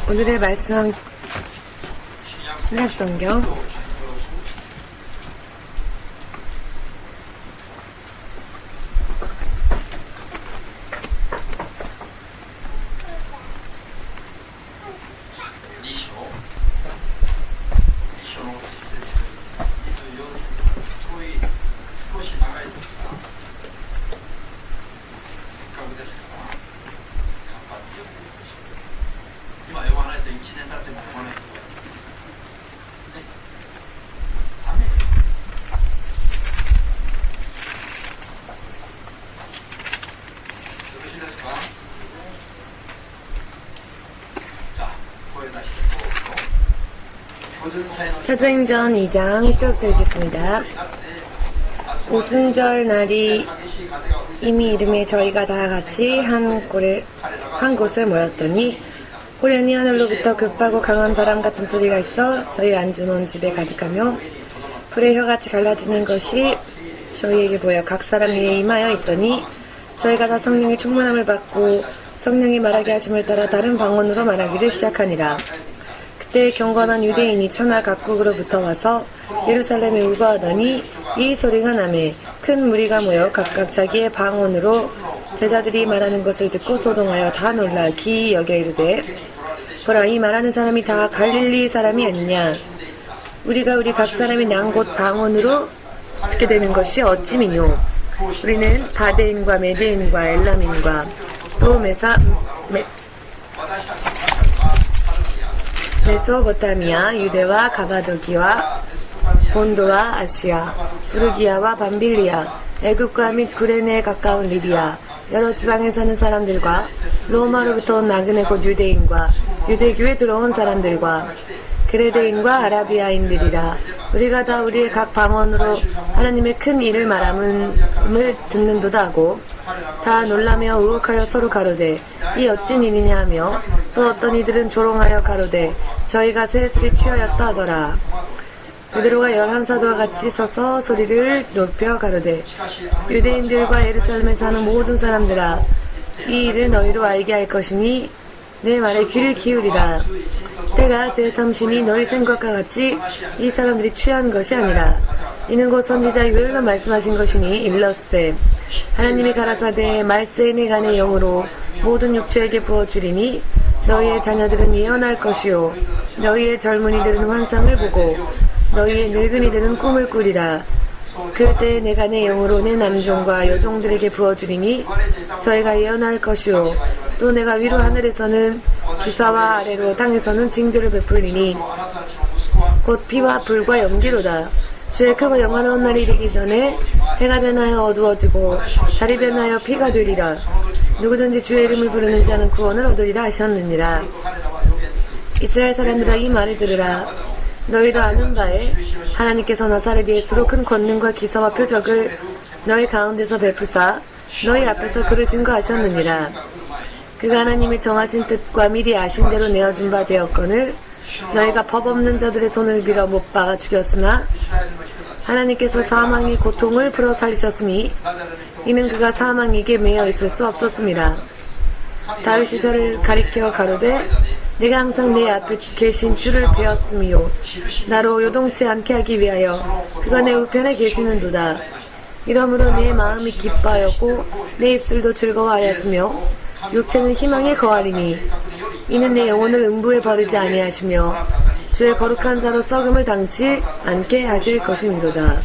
오늘의 말씀 신약성경 사도행전 2장 1절부터 읽겠습니다. 오순절 날이 이미 이름에 저희가 다 같이 한 곳에 모였더니 호련히 하늘로부터 급하고 강한 바람 같은 소리가 있어 저희 앉은 집에 가득하며 불의 혀같이 갈라지는 것이 저희에게 보여 각 사람 위에 임하여 있더니 저희가 다 성령의 충만함을 받고 성령이 말하게 하심을 따라 다른 방언으로 말하기를 시작하니라. 그때 경건한 유대인이 천하 각국으로부터 와서 예루살렘에 울고하더니 이 소리가 나매 큰 무리가 모여 각각 자기의 방언으로 제자들이 말하는 것을 듣고 소동하여 다 놀라 기이 여겨 이르되 보라, 이 말하는 사람이 다 갈릴리 사람이 아니냐. 우리가 우리 각 사람이 난 곳 방언으로 듣게 되는 것이 어찌미뇨. 우리는 가데인과 메데인과 엘람인과 또 메소포타미아, 유대와 가바도기와 본도와 아시아, 부르기아와 밤빌리아, 애굽과 및 구레네에 가까운 리비아, 여러 지방에 사는 사람들과 로마로부터 온 나그네 곧 유대인과 유대교에 들어온 사람들과 그레데인과 아라비아인들이라. 우리가 다 우리의 각 방언으로 하나님의 큰 일을 말함을 듣는도다 하고 다 놀라며 우혹하여 서로 가로되 이 어찐 일이냐 하며 또 어떤 이들은 조롱하여 가로되 저희가 세술이 취하였다 하더라. 베드로가 11사도와 같이 서서 소리를 높여 가로되 유대인들과 예루살렘에 사는 모든 사람들아, 이 일을 너희로 알게 할 것이니 내 말에 귀를 기울이라. 때가 제3신이 너희 생각과 같이 이 사람들이 취한 것이 아니라 이는 곧 선지자 요엘로 말씀하신 것이니 일렀으되 하나님이 가라사대 말세에 내 간의 영으로 모든 육체에게 부어주리니 너희의 자녀들은 예언할 것이요 너희의 젊은이들은 환상을 보고 너희의 늙은이들은 꿈을 꾸리라. 그때 내가 내 영으로 내 남종과 여종들에게 부어주리니 저희가 예언할 것이요 또 내가 위로 하늘에서는 기사와 아래로 땅에서는 징조를 베풀리니 곧 피와 불과 연기로다. 주의 크고 영화로운 날이 이르기 전에 해가 변하여 어두워지고 달이 변하여 피가 되리라. 누구든지 주의 이름을 부르는 자는 구원을 얻으리라 하셨느니라. 이스라엘 사람들아, 이 말을 들으라. 너희도 아는 바에 하나님께서 나사렛 예수로 큰 권능과 기사와 표적을 너희 가운데서 베푸사 너희 앞에서 그를 증거하셨느니라. 그가 하나님이 정하신 뜻과 미리 아신 대로 내어준 바 되었거늘 너희가 법 없는 자들의 손을 빌어 못 박아 죽였으나 하나님께서 사망의 고통을 풀어 살리셨으니 이는 그가 사망에게 매여 있을 수 없었습니다. 다윗이 저를 가리켜 가로되 내가 항상 내 앞에 계신 주를 배웠으며 나로 요동치 않게 하기 위하여 그가 내 우편에 계시는도다. 이러므로 내 마음이 기뻐하였고 내 입술도 즐거워하였으며 육체는 희망에 거하리니 이는 내 영혼을 음부에 버리지 아니하시며 주의 거룩한 자로 썩음을 당치 않게 하실 것이니로다.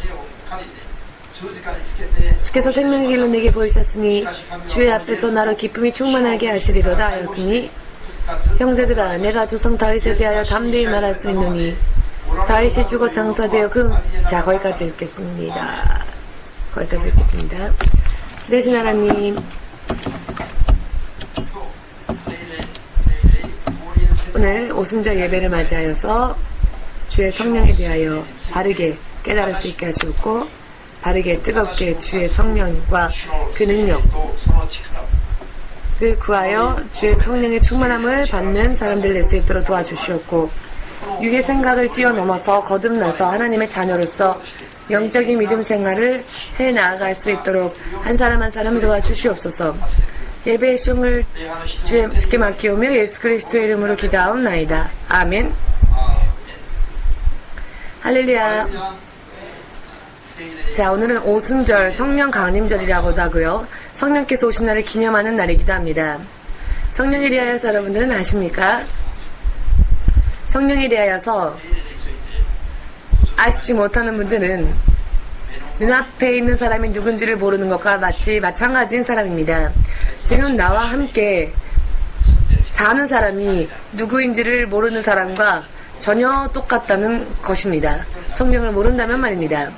주께서 생명의 길로 내게 보이셨으니 주의 앞에서 나로 기쁨이 충만하게 하시리로다 하였으니 형제들아, 내가 조상 다윗에 대하여 담대히 말할 수 있느니 다윗이 죽어 장사되어 거기까지 읽겠습니다. 거기까지 읽겠습니다. 대신 하나님, 오늘 오순절 예배를 맞이하여서 주의 성령에 대하여 바르게 깨달을 수 있게 하시고 바르게 뜨겁게 주의 성령과 그 능력 그 구하여 주의 성령의 충만함을 받는 사람들 될 수 있도록 도와주시옵고 육의 생각을 뛰어넘어서 거듭나서 하나님의 자녀로서 영적인 믿음 생활을 해 나아갈 수 있도록 한 사람 한 사람 도와주시옵소서. 예배의 시종을 주께 맡기오며 예수 그리스도의 이름으로 기도하옵나이다. 아멘. 할렐루야. 자, 오늘은 오순절 성령 강림절이라고도 하고요. 성령께서 오신 날을 기념하는 날이기도 합니다. 성령에 대하여서 여러분들은 아십니까? 성령에 대하여서 아시지 못하는 분들은 눈앞에 있는 사람이 누군지를 모르는 것과 마찬가지인 사람입니다. 지금 나와 함께 사는 사람이 누구인지를 모르는 사람과 전혀 똑같다는 것입니다. 성령을 모른다면 말입니다.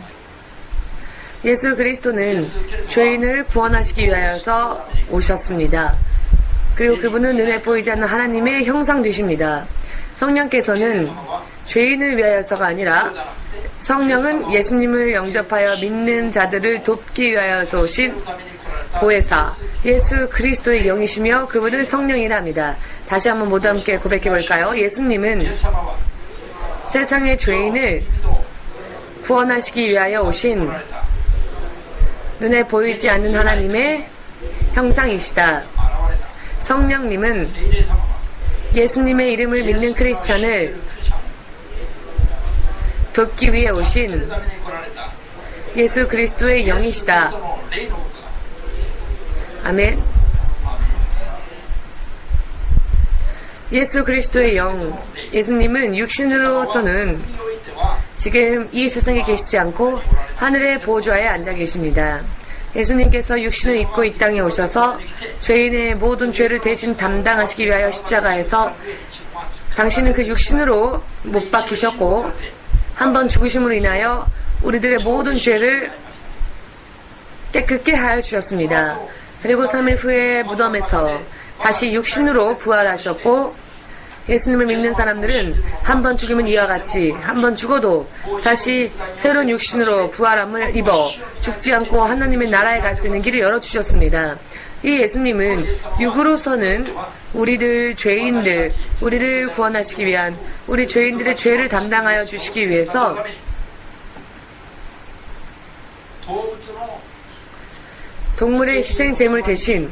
예수 그리스도는 죄인을 구원하시기 위하여서 오셨습니다. 그리고 그분은 눈에 보이지 않는 하나님의 형상 되십니다. 성령께서는 죄인을 위하여서가 아니라 성령은 예수님을 영접하여 믿는 자들을 돕기 위하여서 오신 보혜사 예수 그리스도의 영이시며 그분은 성령이랍니다. 다시 한번 모두 함께 고백해 볼까요? 예수님은 세상의 죄인을 구원하시기 위하여 오신 눈에 보이지 않는 하나님의 형상이시다. 성령님은 예수님의 이름을 믿는 크리스찬을 돕기 위해 오신 예수 그리스도의 영이시다. 아멘. 예수 그리스도의 영, 예수님은 육신으로서는 지금 이 세상에 계시지 않고 하늘의 보좌에 앉아 계십니다. 예수님께서 육신을 입고 이 땅에 오셔서 죄인의 모든 죄를 대신 담당하시기 위하여 십자가에서 당신은 그 육신으로 못 박히셨고 한 번 죽으심으로 인하여 우리들의 모든 죄를 깨끗게 하여 주셨습니다. 그리고 3일 후에 무덤에서 다시 육신으로 부활하셨고 예수님을 믿는 사람들은 한 번 죽으면 이와 같이 한 번 죽어도 다시 새로운 육신으로 부활함을 입어 죽지 않고 하나님의 나라에 갈 수 있는 길을 열어주셨습니다. 이 예수님은 육으로서는 우리들 죄인들, 우리를 구원하시기 위한 우리 죄인들의 죄를 담당하여 주시기 위해서 동물의 희생제물 대신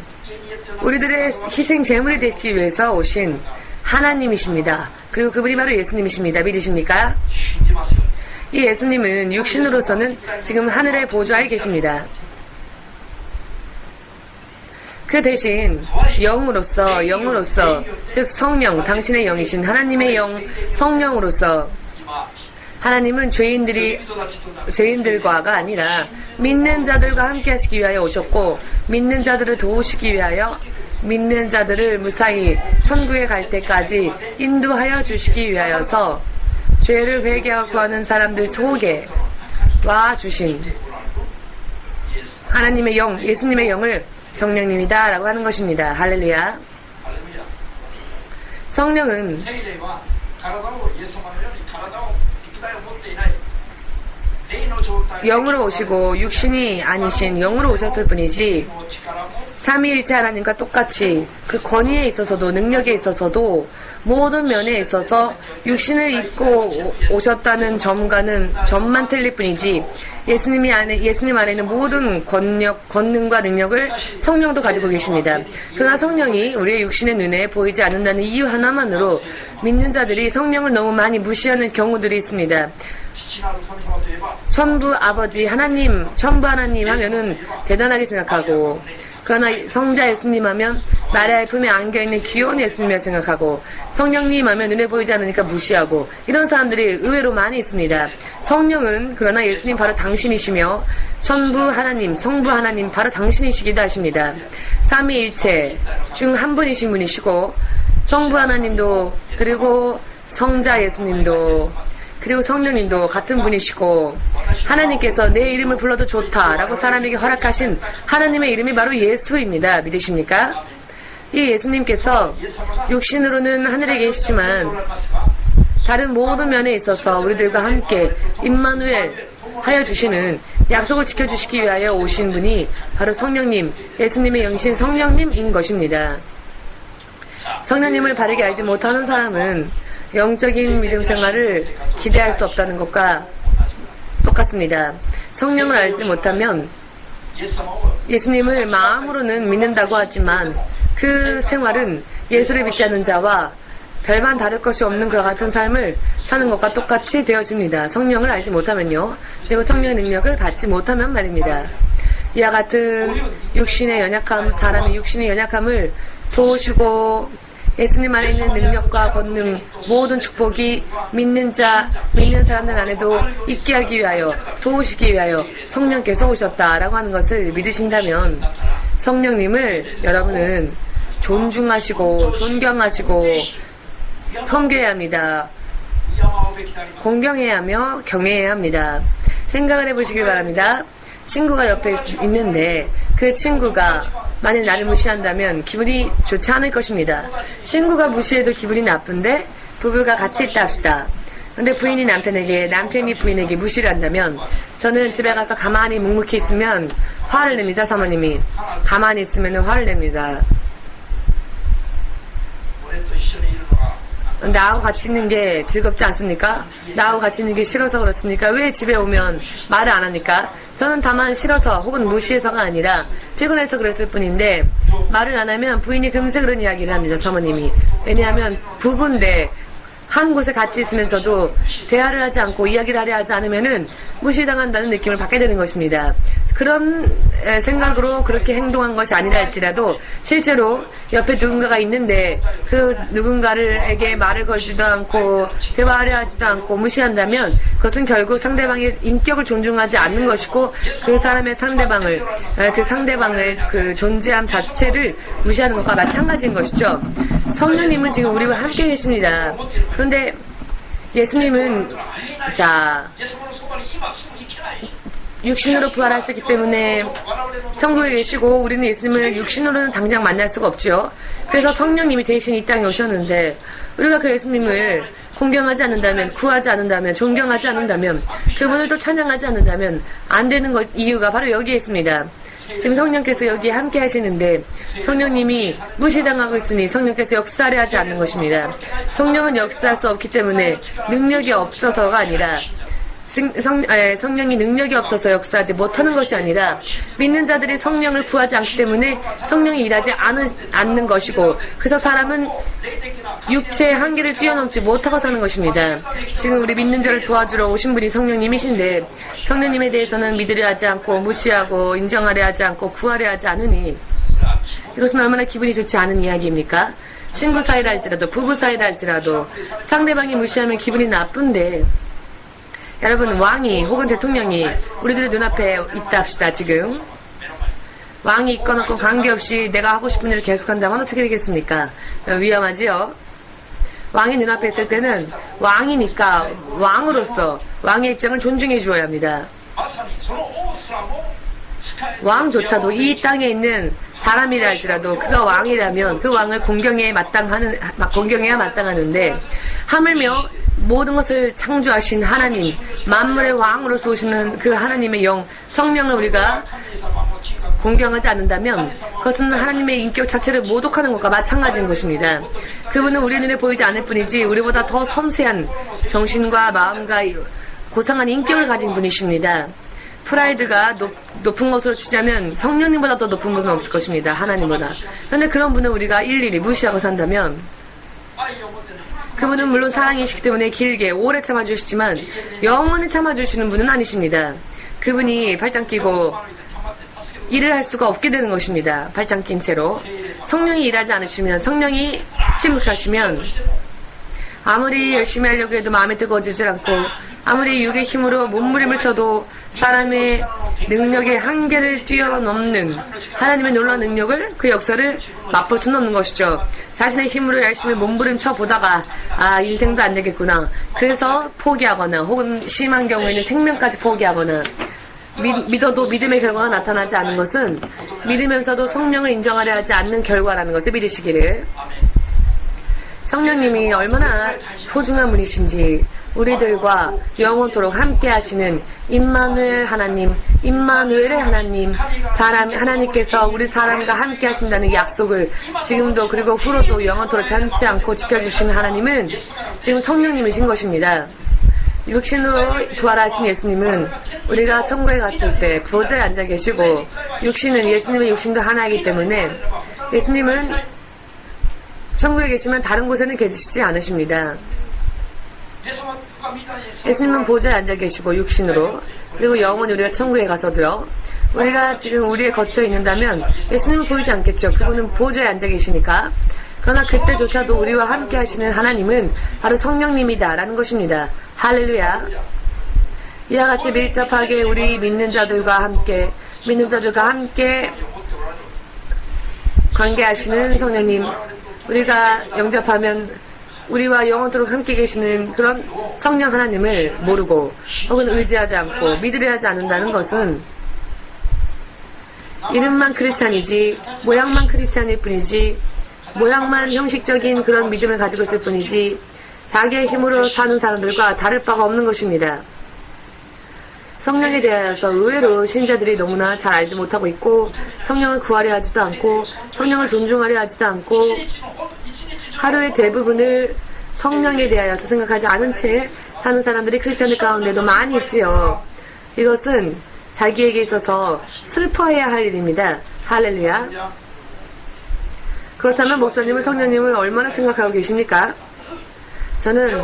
우리들의 희생제물이 되기 위해서 오신 하나님이십니다. 그리고 그분이 바로 예수님이십니다. 믿으십니까? 이 예수님은 육신으로서는 지금 하늘의 보좌에 계십니다. 그 대신 영으로서 즉 성령, 당신의 영이신 하나님의 영, 성령으로서 하나님은 죄인들과가 아니라 믿는 자들과 함께 하시기 위하여 오셨고 믿는 자들을 도우시기 위하여 믿는 자들을 무사히 천국에 갈 때까지 인도하여 주시기 위하여서 죄를 회개하고 구하는 사람들 속에 와 주신 하나님의 영, 예수님의 영을 성령님이다 라고 하는 것입니다. 할렐루야. 성령은 영으로 오시고 육신이 아니신 영으로 오셨을 뿐이지 삼위일체 하나님과 똑같이 그 권위에 있어서도 능력에 있어서도 모든 면에 있어서 육신을 입고 오셨다는 점만 틀릴 뿐이지 예수님 안에는 모든 권능과 능력을 성령도 가지고 계십니다. 그러나 성령이 우리의 육신의 눈에 보이지 않는다는 이유 하나만으로 믿는 자들이 성령을 너무 많이 무시하는 경우들이 있습니다. 천부 아버지 하나님, 천부 하나님 하면은 대단하게 생각하고 그러나 성자 예수님 하면 마리아의 품에 안겨있는 귀여운 예수님이라 생각하고 성령님 하면 눈에 보이지 않으니까 무시하고 이런 사람들이 의외로 많이 있습니다. 성령은 그러나 예수님 바로 당신이시며 천부 하나님, 성부 하나님 바로 당신이시기도 하십니다. 삼위일체 중 한 분이신 분이시고 성부 하나님도 그리고 성자 예수님도 그리고 성령님도 같은 분이시고 하나님께서 내 이름을 불러도 좋다라고 사람에게 허락하신 하나님의 이름이 바로 예수입니다. 믿으십니까? 이 예수님께서 육신으로는 하늘에 계시지만 다른 모든 면에 있어서 우리들과 함께 임마누엘 하여 주시는 약속을 지켜주시기 위하여 오신 분이 바로 성령님, 예수님의 영신 성령님인 것입니다. 성령님을 바르게 알지 못하는 사람은 영적인 믿음 생활을 기대할 수 없다는 것과 똑같습니다. 성령을 알지 못하면 예수님을 마음으로는 믿는다고 하지만 그 생활은 예수를 믿지 않는 자와 별반 다를 것이 없는 그와 같은 삶을 사는 것과 똑같이 되어집니다. 성령을 알지 못하면요. 그리고 성령의 능력을 받지 못하면 말입니다. 이와 같은 육신의 연약함, 사람의 육신의 연약함을 도우시고 예수님 안에 있는 능력과 권능, 모든 축복이 믿는 사람들 안에도 있게 하기 위하여, 도우시기 위하여 성령께서 오셨다라고 하는 것을 믿으신다면 성령님을 여러분은 존중하시고 존경하시고 섬겨야 합니다. 공경해야 하며 경외해야 합니다. 생각을 해보시길 바랍니다. 친구가 옆에 있는데 그 친구가 만약 나를 무시한다면 기분이 좋지 않을 것입니다. 친구가 무시해도 기분이 나쁜데 부부가 같이 있다 합시다. 근데 부인이 남편에게, 남편이 부인에게 무시를 한다면 저는 집에 가서 가만히 묵묵히 있으면 화를 냅니다. 사모님이 가만히 있으면 화를 냅니다. 나하고 같이 있는 게 즐겁지 않습니까? 나하고 같이 있는 게 싫어서 그렇습니까? 왜 집에 오면 말을 안 합니까? 저는 다만 싫어서 혹은 무시해서가 아니라 피곤해서 그랬을 뿐인데 말을 안 하면 부인이 금세 그런 이야기를 합니다. 사모님이. 왜냐하면 부부인데 한 곳에 같이 있으면서도 대화를 하지 않고 이야기를 하려 하지 않으면은 무시당한다는 느낌을 받게 되는 것입니다. 그런 생각으로 그렇게 행동한 것이 아니라 할지라도 실제로 옆에 누군가가 있는데 그 누군가에게 말을 걸지도 않고 대화하려 하지도 않고 무시한다면 그것은 결국 상대방의 인격을 존중하지 않는 것이고 그 사람의 상대방을 그 존재함 자체를 무시하는 것과 마찬가지인 것이죠. 성령님은 지금 우리와 함께 계십니다. 그런데 예수님은 육신으로 부활하셨기 때문에 천국에 계시고 우리는 예수님을 육신으로는 당장 만날 수가 없죠. 그래서 성령님이 대신 이 땅에 오셨는데 우리가 그 예수님을 공경하지 않는다면, 구하지 않는다면, 존경하지 않는다면, 그분을 또 찬양하지 않는다면 안 되는 이유가 바로 여기에 있습니다. 지금 성령께서 여기에 함께 하시는데 성령님이 무시당하고 있으니 성령께서 역사를 하지 않는 것입니다. 성령은 역사할 수 없기 때문에 능력이 없어서가 아니라 성령이 능력이 없어서 역사하지 못하는 것이 아니라 믿는 자들이 성령을 구하지 않기 때문에 성령이 일하지 않는 것이고 그래서 사람은 육체의 한계를 뛰어넘지 못하고 사는 것입니다. 지금 우리 믿는 자를 도와주러 오신 분이 성령님이신데 성령님에 대해서는 믿으려 하지 않고 무시하고 인정하려 하지 않고 구하려 하지 않으니 이것은 얼마나 기분이 좋지 않은 이야기입니까? 친구 사이라 할지라도 부부 사이라 할지라도 상대방이 무시하면 기분이 나쁜데 여러분 왕이 혹은 대통령이 우리들의 눈앞에 있다 합시다. 지금 왕이 있거나 없건 관계없이 내가 하고 싶은 일을 계속한다면 어떻게 되겠습니까? 위험하지요. 왕이 눈앞에 있을 때는 왕이니까 왕으로서 왕의 입장을 존중해 주어야 합니다. 왕조차도 이 땅에 있는 사람이라 할지라도 그가 왕이라면 그 왕을 공경해야 마땅하는데 하물며 모든 것을 창조하신 하나님, 만물의 왕으로서 오시는 그 하나님의 영, 성령을 우리가 공경하지 않는다면 그것은 하나님의 인격 자체를 모독하는 것과 마찬가지인 것입니다. 그분은 우리 눈에 보이지 않을 뿐이지 우리보다 더 섬세한 정신과 마음과 고상한 인격을 가진 분이십니다. 프라이드가 높은 것으로 치자면 성령님보다 더 높은 분은 없을 것입니다. 하나님보다. 그런데 그런 분을 우리가 일일이 무시하고 산다면 그분은 물론 사랑이시기 때문에 길게 오래 참아주시지만 영원히 참아주시는 분은 아니십니다. 그분이 발장 끼고 일을 할 수가 없게 되는 것입니다. 발장 낀 채로 성령이 일하지 않으시면 성령이 침묵하시면 아무리 열심히 하려고 해도 마음에 뜨거워지질 않고 아무리 육의 힘으로 몸부림을 쳐도 사람의 능력의 한계를 뛰어넘는 하나님의 놀라운 능력을 그 역사를 맛볼 수는 없는 것이죠. 자신의 힘으로 열심히 몸부림쳐 보다가 인생도 안 되겠구나. 그래서 포기하거나 혹은 심한 경우에는 생명까지 포기하거나 믿어도 믿음의 결과가 나타나지 않는 것은 믿으면서도 성령을 인정하려 하지 않는 결과라는 것을 믿으시기를. 성령님이 얼마나 소중한 분이신지 우리들과 영원토록 함께 하시는 임마누엘 하나님, 임마누엘의 하나님, 하나님께서 우리 사람과 함께 하신다는 약속을 지금도 그리고 후로도 영원토록 변치 않고 지켜주시는 하나님은 지금 성령님이신 것입니다. 육신으로 부활하신 예수님은 우리가 천국에 갔을 때 보좌에 앉아 계시고 육신은 예수님의 육신도 하나이기 때문에 예수님은 천국에 계시면 다른 곳에는 계시지 않으십니다. 예수님은 보좌에 앉아 계시고 육신으로 그리고 영원히 우리가 천국에 가서도요. 우리가 지금 우리에 거쳐 있는다면 예수님은 보이지 않겠죠. 그분은 보좌에 앉아 계시니까. 그러나 그때조차도 우리와 함께 하시는 하나님은 바로 성령님이다라는 것입니다. 할렐루야. 이와 같이 밀접하게 우리 믿는 자들과 함께 관계하시는 성령님, 우리가 영접하면 우리와 영원토록 함께 계시는 그런 성령 하나님을 모르고 혹은 의지하지 않고 믿으려 하지 않는다는 것은 이름만 크리스찬이지 모양만 크리스찬일 뿐이지 모양만 형식적인 그런 믿음을 가지고 있을 뿐이지 자기의 힘으로 사는 사람들과 다를 바가 없는 것입니다. 성령에 대하여서 의외로 신자들이 너무나 잘 알지 못하고 있고 성령을 구하려 하지도 않고 성령을 존중하려 하지도 않고 하루의 대부분을 성령에 대하여서 생각하지 않은 채 사는 사람들이 크리스천들 가운데도 많이 있지요. 이것은 자기에게 있어서 슬퍼해야 할 일입니다. 할렐루야. 그렇다면 목사님은 성령님을 얼마나 생각하고 계십니까? 저는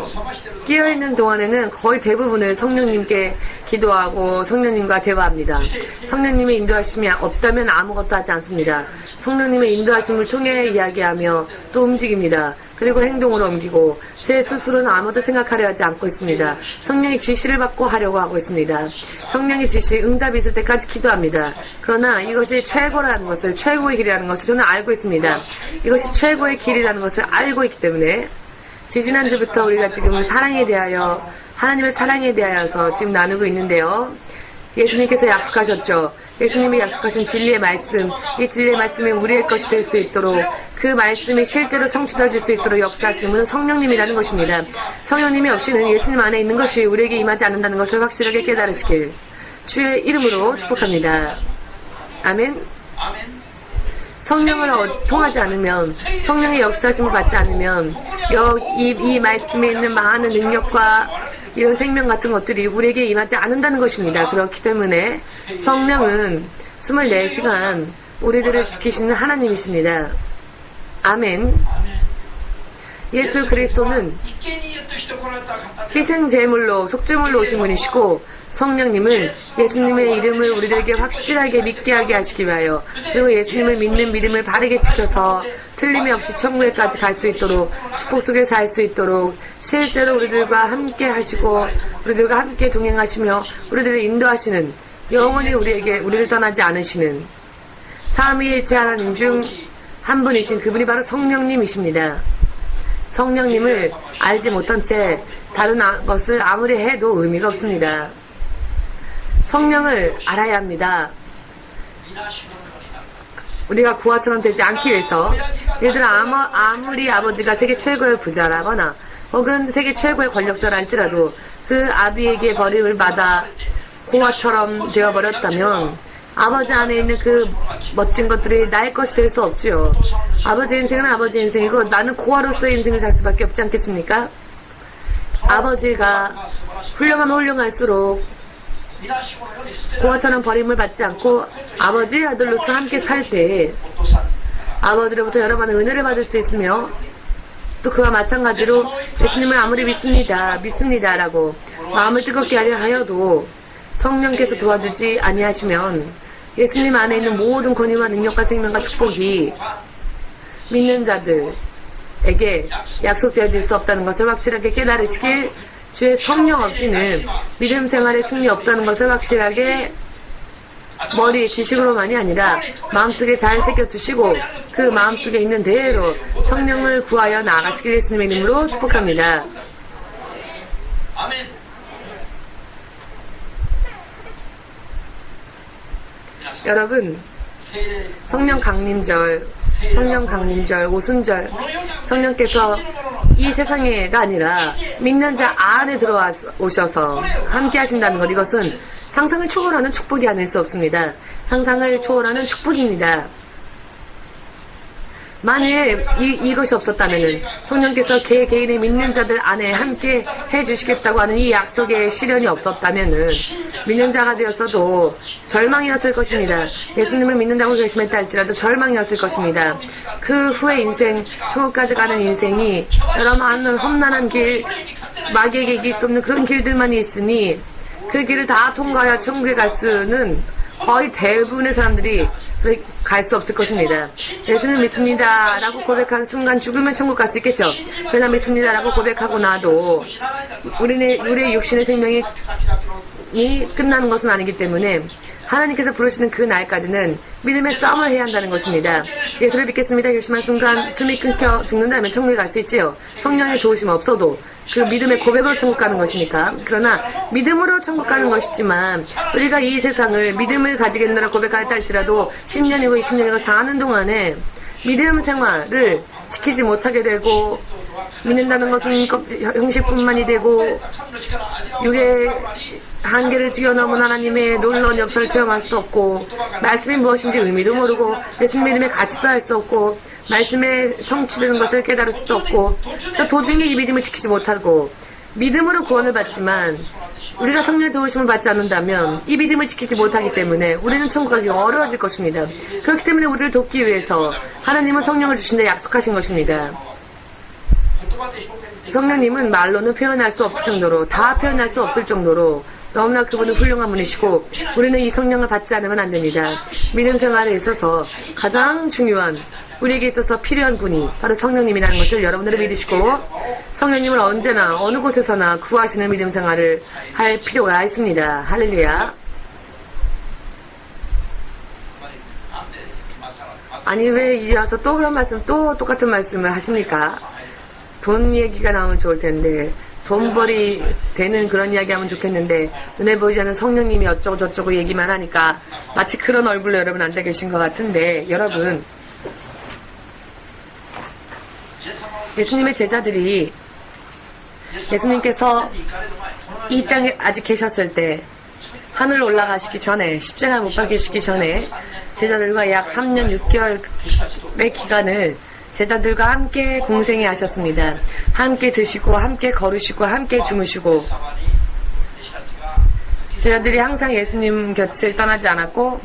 깨어있는 동안에는 거의 대부분을 성령님께 기도하고 성령님과 대화합니다. 성령님의 인도하심이 없다면 아무것도 하지 않습니다. 성령님의 인도하심을 통해 이야기하며 또 움직입니다. 그리고 행동으로 옮기고 제 스스로는 아무도 생각하려 하지 않고 있습니다. 성령의 지시를 받고 하려고 하고 있습니다. 성령의 지시, 응답이 있을 때까지 기도합니다. 그러나 이것이 최고라는 것을, 최고의 길이라는 것을 저는 알고 있습니다. 이것이 최고의 길이라는 것을 알고 있기 때문에 지지난주부터 우리가 지금 사랑에 대하여, 하나님의 사랑에 대하여서 지금 나누고 있는데요. 예수님께서 약속하셨죠. 예수님이 약속하신 진리의 말씀, 이 진리의 말씀이 우리의 것이 될 수 있도록 그 말씀이 실제로 성취될 수 있도록 역사하시는 분은 성령님이라는 것입니다. 성령님이 없이는 예수님 안에 있는 것이 우리에게 임하지 않는다는 것을 확실하게 깨달으시길 주의 이름으로 축복합니다. 아멘. 성령을 통하지 않으면, 성령의 역사심을 받지 않으면 이 말씀에 있는 많은 능력과 이런 생명 같은 것들이 우리에게 임하지 않는다는 것입니다. 그렇기 때문에 성령은 24시간 우리들을 지키시는 하나님이십니다. 아멘. 예수 그리스도는 희생제물로, 속죄물로 오신 분이시고 성령님은 예수님의 이름을 우리들에게 확실하게 믿게 하게 하시기 위하여 그리고 예수님을 믿는 믿음을 바르게 지켜서 틀림이 없이 천국에까지 갈 수 있도록 축복 속에 살 수 있도록 실제로 우리들과 함께 하시고 우리들과 함께 동행하시며 우리들을 인도하시는 영원히 우리를 떠나지 않으시는 삼위일체 하나님 중 한 분이신 그분이 바로 성령님이십니다. 성령님을 알지 못한 채 다른 것을 아무리 해도 의미가 없습니다. 성령을 알아야 합니다. 우리가 구하처럼 되지 않기 위해서 얘들아 아무리 아버지가 세계 최고의 부자라거나 혹은 세계 최고의 권력자라 할지라도 그 아비에게 버림을 받아 고아처럼 되어버렸다면 아버지 안에 있는 그 멋진 것들이 나의 것이 될 수 없지요. 아버지 인생은 아버지 인생이고 나는 고아로서의 인생을 살 수밖에 없지 않겠습니까? 아버지가 훌륭하면 훌륭할수록 고아처럼 버림을 받지 않고 아버지의 아들로서 함께 살 때 아버지로부터 여러 번의 은혜를 받을 수 있으며 또 그와 마찬가지로 예수님을 아무리 믿습니다라고 마음을 뜨겁게 하려 하여도 성령께서 도와주지 아니하시면 예수님 안에 있는 모든 권위와 능력과 생명과 축복이 믿는 자들에게 약속되어질 수 없다는 것을 확실하게 깨달으시길 주의 성령 없이는 믿음 생활에 승리 없다는 것을 확실하게 머리 지식으로만이 아니라 마음속에 잘 새겨두시고 그 마음속에 있는 대로 성령을 구하여 나아가시길 예수님의 이름으로 축복합니다. 아멘. 여러분, 성령 강림절, 오순절, 성령께서 이 세상에가 아니라 믿는 자 안에 들어오셔서 함께 하신다는 것, 이것은 상상을 초월하는 축복이 아닐 수 없습니다. 상상을 초월하는 축복입니다. 만일 이것이 없었다면은 성령께서 개인의 믿는 자들 안에 함께 해주시겠다고 하는 이 약속의 실현이 없었다면은 믿는 자가 되었어도 절망이었을 것입니다. 예수님을 믿는다고 결심했다 할지라도 절망이었을 것입니다. 그 후의 인생, 천국까지 가는 인생이 여러 많은 험난한 길, 마귀에게 이길 수 없는 그런 길들만 있으니 그 길을 다 통과하여 천국에 갈 수는 거의 대부분의 사람들이 갈 수 없을 것입니다. 예수를 믿습니다 라고 고백한 순간 죽으면 천국 갈 수 있겠죠. 그러나 믿습니다 라고 고백하고 나도 우리의 육신의 생명이 끝나는 것은 아니기 때문에 하나님께서 부르시는 그 날까지는 믿음의 싸움을 해야 한다는 것입니다. 예수를 믿겠습니다 결심한 순간 숨이 끊겨 죽는다면 천국에 갈 수 있지요. 성령의 도우심 없어도 그 믿음의 고백으로 천국 가는 것이니까. 그러나 믿음으로 천국 가는 것이지만 우리가 이 세상을 믿음을 가지겠노라 고백하였다 할지라도 10년이고 20년이고 사는 동안에 믿음 생활을 지키지 못하게 되고 믿는다는 것은 형식뿐만이 되고 육의 한계를 뛰어넘은 하나님의 놀라운 역사를 체험할 수 없고 말씀이 무엇인지 의미도 모르고 예수님 믿음의 가치도 알 수 없고 말씀의 성취되는 것을 깨달을 수도 없고 또 도중에 이 믿음을 지키지 못하고 믿음으로 구원을 받지만 우리가 성령의 도우심을 받지 않는다면 이 믿음을 지키지 못하기 때문에 우리는 천국 가기 어려워질 것입니다. 그렇기 때문에 우리를 돕기 위해서 하나님은 성령을 주신다 약속하신 것입니다. 성령님은 말로는 표현할 수 없을 정도로 다 표현할 수 없을 정도로 너무나 그분은 훌륭한 분이시고 우리는 이 성령을 받지 않으면 안 됩니다. 믿음 생활에 있어서 가장 중요한 우리에게 있어서 필요한 분이 바로 성령님이라는 것을 여러분들은 믿으시고 성령님을 언제나 어느 곳에서나 구하시는 믿음 생활을 할 필요가 있습니다. 할렐루야. 아니 왜 이제 와서 또 그런 말씀 또 똑같은 말씀을 하십니까? 돈 얘기가 나오면 좋을 텐데 돈벌이 되는 그런 이야기 하면 좋겠는데 눈에 보이지 않는 성령님이 어쩌고 저쩌고 얘기만 하니까 마치 그런 얼굴로 여러분 앉아 계신 것 같은데 여러분 예수님의 제자들이 예수님께서 이 땅에 아직 계셨을 때 하늘 올라가시기 전에 십자가 못 박히시기 전에 제자들과 약 3년 6개월의 기간을 제자들과 함께 공생애 하셨습니다. 함께 드시고 함께 걸으시고 함께 주무시고 제자들이 항상 예수님 곁을 떠나지 않았고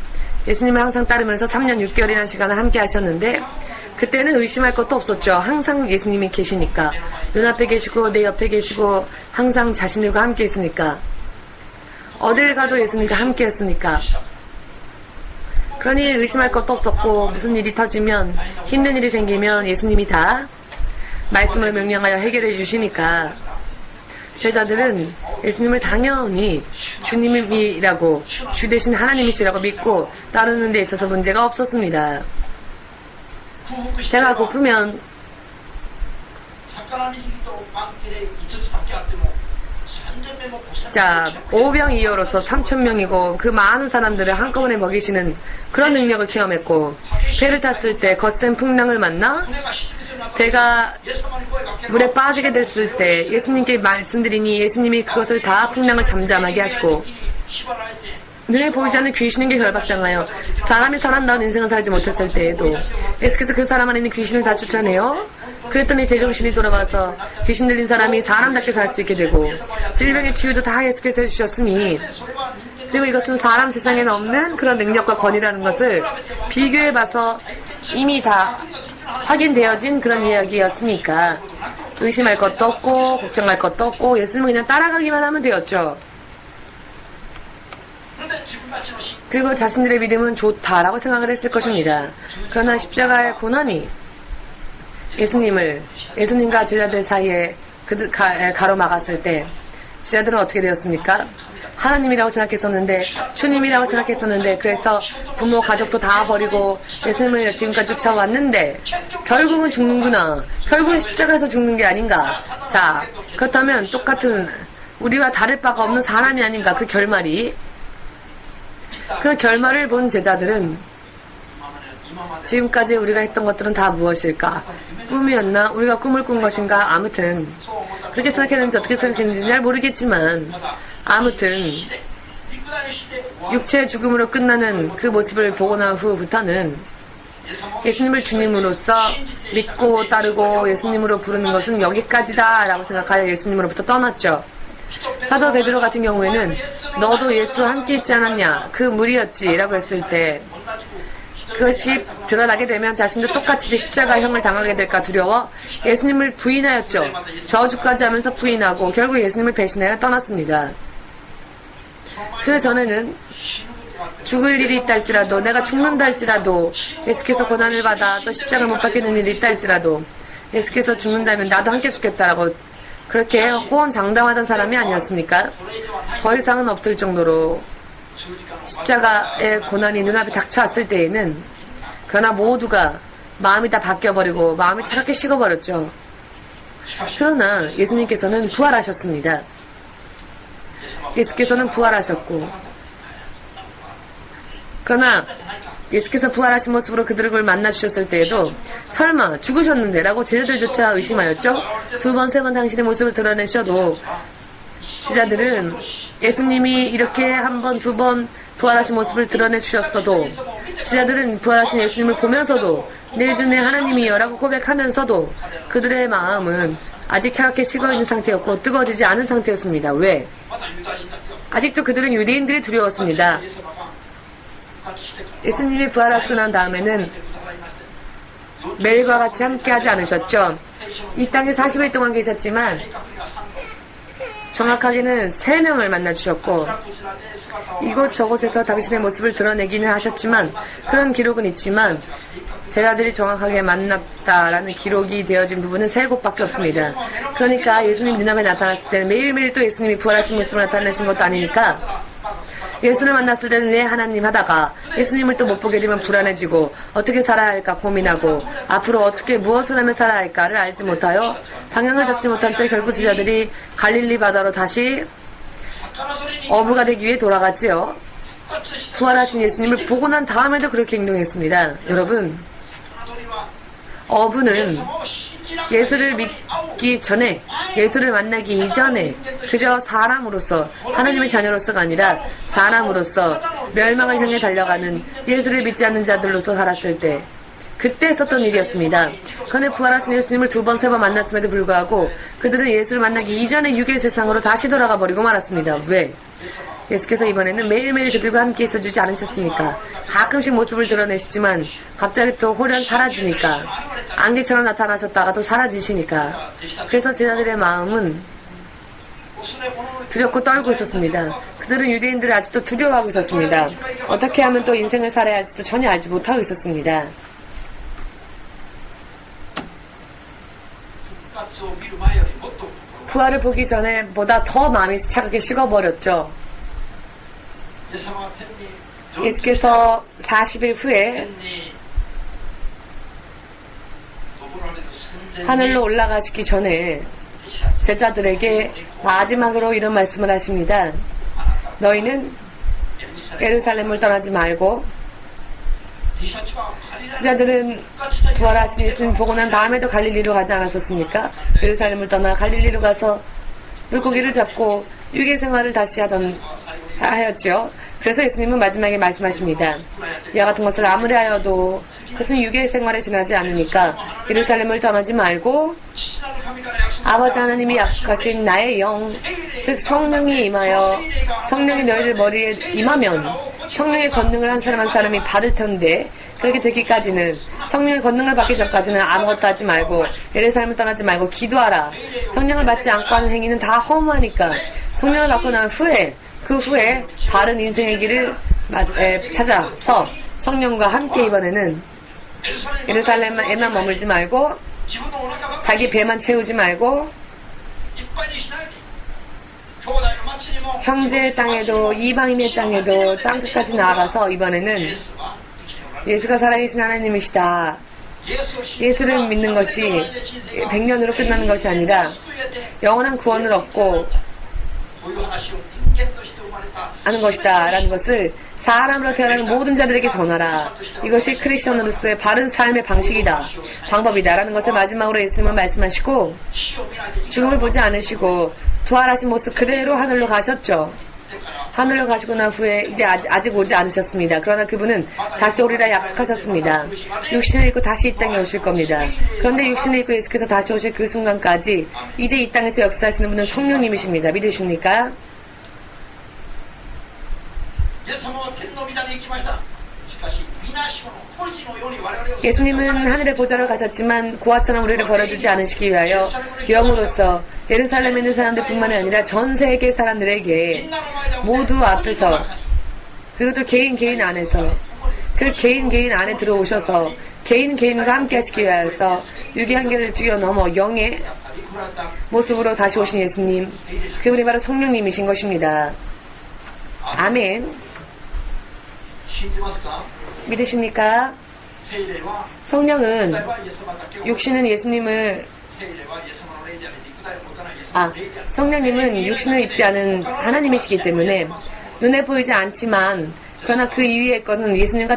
예수님을 항상 따르면서 3년 6개월이라는 시간을 함께 하셨는데 그때는 의심할 것도 없었죠. 항상 예수님이 계시니까 눈앞에 계시고 내 옆에 계시고 항상 자신들과 함께 있으니까 어딜 가도 예수님과 함께 했으니까 그러니 의심할 것도 없었고 무슨 일이 터지면 힘든 일이 생기면 예수님이 다 말씀을 명령하여 해결해 주시니까 제자들은 예수님을 당연히 주님이라고 주 대신 하나님이시라고 믿고 따르는 데 있어서 문제가 없었습니다. 배가 고프면 자, 5병 2호로서 3,000명이고 그 많은 사람들을 한꺼번에 먹이시는 그런 능력을 체험했고 배를 탔을 때 거센 풍랑을 만나 배가 물에 빠지게 됐을 때 예수님께 말씀드리니 예수님이 그것을 다 풍랑을 잠잠하게 하시고 눈에 보이지 않는 귀신에게 결박당하여 사람이 살아남은 인생을 살지 못했을 때에도 예수께서 그 사람 안에 있는 귀신을 다 쫓아내요. 그랬더니 제정신이 돌아와서 귀신 들린 사람이 사람답게 살 수 있게 되고 질병의 치유도 다 예수께서 해주셨으니 그리고 이것은 사람 세상에는 없는 그런 능력과 권위라는 것을 비교해봐서 이미 다 확인되어진 그런 이야기였으니까 의심할 것도 없고 걱정할 것도 없고 예수님을 그냥 따라가기만 하면 되었죠. 그리고 자신들의 믿음은 좋다라고 생각을 했을 것입니다. 그러나 십자가의 고난이 예수님과 제자들 사이에 가로막았을 때 제자들은 어떻게 되었습니까? 하나님이라고 생각했었는데 주님이라고 생각했었는데 그래서 부모 가족도 다 버리고 예수님을 지금까지 쫓아왔는데 결국은 죽는구나. 결국은 십자가에서 죽는 게 아닌가. 자, 그렇다면 똑같은 우리와 다를 바가 없는 사람이 아닌가. 그 결말을 본 제자들은 지금까지 우리가 했던 것들은 다 무엇일까? 꿈이었나? 우리가 꿈을 꾼 것인가? 아무튼 그렇게 생각했는지 어떻게 생각했는지 잘 모르겠지만 아무튼 육체의 죽음으로 끝나는 그 모습을 보고 난 후부터는 예수님을 주님으로서 믿고 따르고 예수님으로 부르는 것은 여기까지다 라고 생각하여 예수님으로부터 떠났죠. 사도 베드로 같은 경우에는 너도 예수와 함께 있지 않았냐? 그 무리였지 라고 했을 때 그것이 드러나게 되면 자신도 똑같이 십자가형을 당하게 될까 두려워 예수님을 부인하였죠. 저주까지 하면서 부인하고 결국 예수님을 배신하여 떠났습니다. 그 전에는 죽을 일이 있다 할지라도 내가 죽는다 할지라도 예수께서 고난을 받아 또 십자가 못 박히는 일이 있다 할지라도 예수께서 죽는다면 나도 함께 죽겠다라고 그렇게 호언장담하던 사람이 아니었습니까? 더 이상은 없을 정도로 십자가의 고난이 눈앞에 닥쳐왔을 때에는 그러나 모두가 마음이 다 바뀌어버리고 마음이 차갑게 식어버렸죠. 그러나 예수님께서는 부활하셨습니다. 예수께서는 부활하셨고 그러나 예수께서 부활하신 모습으로 그들을 만나주셨을 때에도 설마 죽으셨는데 라고 제자들조차 의심하였죠. 2번, 3번 당신의 모습을 드러내셔도 제자들은 예수님이 이렇게 한 번, 2번 부활하신 모습을 드러내주셨어도 제자들은 부활하신 예수님을 보면서도 내 주 내 하나님이여 라고 고백하면서도 그들의 마음은 아직 차갑게 식어있는 상태였고 뜨거워지지 않은 상태였습니다. 왜? 아직도 그들은 유대인들이 두려웠습니다. 예수님이 부활하시고 난 다음에는 매일과 같이 함께하지 않으셨죠. 이 땅에 40일 동안 계셨지만 정확하게는 3명을 만나주셨고 이곳저곳에서 당신의 모습을 드러내기는 하셨지만 그런 기록은 있지만 제자들이 정확하게 만났다라는 기록이 되어진 부분은 3곳밖에 없습니다. 그러니까 예수님 눈앞에 나타났을 때는 매일매일 또 예수님이 부활하신 모습을 나타내신 것도 아니니까 예수를 만났을 때는 내 하나님 하다가 예수님을 또 못 보게 되면 불안해지고 어떻게 살아야 할까 고민하고 앞으로 어떻게 무엇을 하며 살아야 할까를 알지 못하여 방향을 잡지 못한 채 결국 제자들이 갈릴리 바다로 다시 어부가 되기 위해 돌아갔지요. 부활하신 예수님을 보고 난 다음에도 그렇게 행동했습니다. 여러분, 어부는 예수를 믿기 전에 예수를 만나기 이전에 그저 사람으로서 하나님의 자녀로서가 아니라 사람으로서 멸망을 향해 달려가는 예수를 믿지 않는 자들로서 살았을 때 그때 썼던 일이었습니다. 그런데 부활하신 예수님을 2번, 3번 만났음에도 불구하고 그들은 예수를 만나기 이전에 육의 세상으로 다시 돌아가 버리고 말았습니다. 왜? 예수께서 이번에는 매일매일 그들과 함께 있어주지 않으셨습니까? 가끔씩 모습을 드러내시지만 갑자기 또 홀연 사라지니까 안개처럼 나타나셨다가 또 사라지시니까 그래서 제자들의 마음은 두렵고 떨고 있었습니다. 그들은 유대인들을 아직도 두려워하고 있었습니다. 어떻게 하면 또 인생을 살아야 할지도 전혀 알지 못하고 있었습니다. 부활을 보기 전에 보다 더 마음이 차갑게 식어버렸죠. 예수께서 40일 후에 하늘로 올라가시기 전에 제자들에게 마지막으로 이런 말씀을 하십니다. 너희는 예루살렘을 떠나지 말고 제자들은 부활하신 예수님 보고 난 다음에도 갈릴리로 가지 않았었습니까? 예루살렘을 떠나 갈릴리로 가서 물고기를 잡고 유괴 생활을 다시 하였죠. 그래서 예수님은 마지막에 말씀하십니다. 이와 같은 것을 아무리 하여도 그것은 유괴 생활에 지나지 않으니까 예루살렘을 떠나지 말고 아버지 하나님이 약속하신 나의 영, 즉 성령이 임하여 성령이 너희들 머리에 임하면 성령의 권능을 한 사람 한 사람이 받을 텐데 그렇게 되기까지는 성령의 권능을 받기 전까지는 아무것도 하지 말고 예루살렘을 떠나지 말고 기도하라. 성령을 받지 않고 하는 행위는 다 허무하니까 성령을 받고 난 후에 그 후에 바른 인생의 길을 찾아서 성령과 함께 이번에는 예루살렘에만 머물지 말고 자기 배만 채우지 말고 형제의 땅에도 이방인의 땅에도 땅끝까지 나아가서 이번에는 예수가 살아계신 하나님이시다. 예수를 믿는 것이 100년으로 끝나는 것이 아니라 영원한 구원을 얻고 하는 것이다 라는 것을 사람으로 태어나는 모든 자들에게 전하라. 이것이 크리스천으로서의 바른 삶의 방식이다. 방법이다 라는 것을 마지막으로 예수님은 말씀하시고 죽음을 보지 않으시고 부활하신 모습 그대로 하늘로 가셨죠. 하늘로 가시고 난 후에 이제 아직 오지 않으셨습니다. 그러나 그분은 다시 오리라 약속하셨습니다. 육신을 입고 다시 이 땅에 오실 겁니다. 그런데 육신을 입고 예수께서 다시 오실 그 순간까지 이제 이 땅에서 역사하시는 분은 성령님이십니다. 믿으십니까? 예수님은 하늘의 보좌로 가셨지만 고아처럼 우리를 버려두지 않으시기 위하여 영으로서 예루살렘에 있는 사람들뿐만이 아니라 전 세계 사람들에게 모두 앞에서, 그리고 또 개인 안에서, 그 개인 안에 들어오셔서 개인과 함께 하시기 위하여서 육의 한계를 뛰어넘어 영의 모습으로 다시 오신 예수님, 그분이 바로 성령님이신 것입니다. 아멘. 믿으십니까? 성령은, 육신은 예수님을, 성령님은 육신을 입지 않은 하나님이시기 때문에 눈에 보이지 않지만, 그러나 그 이위의 것은 예수님과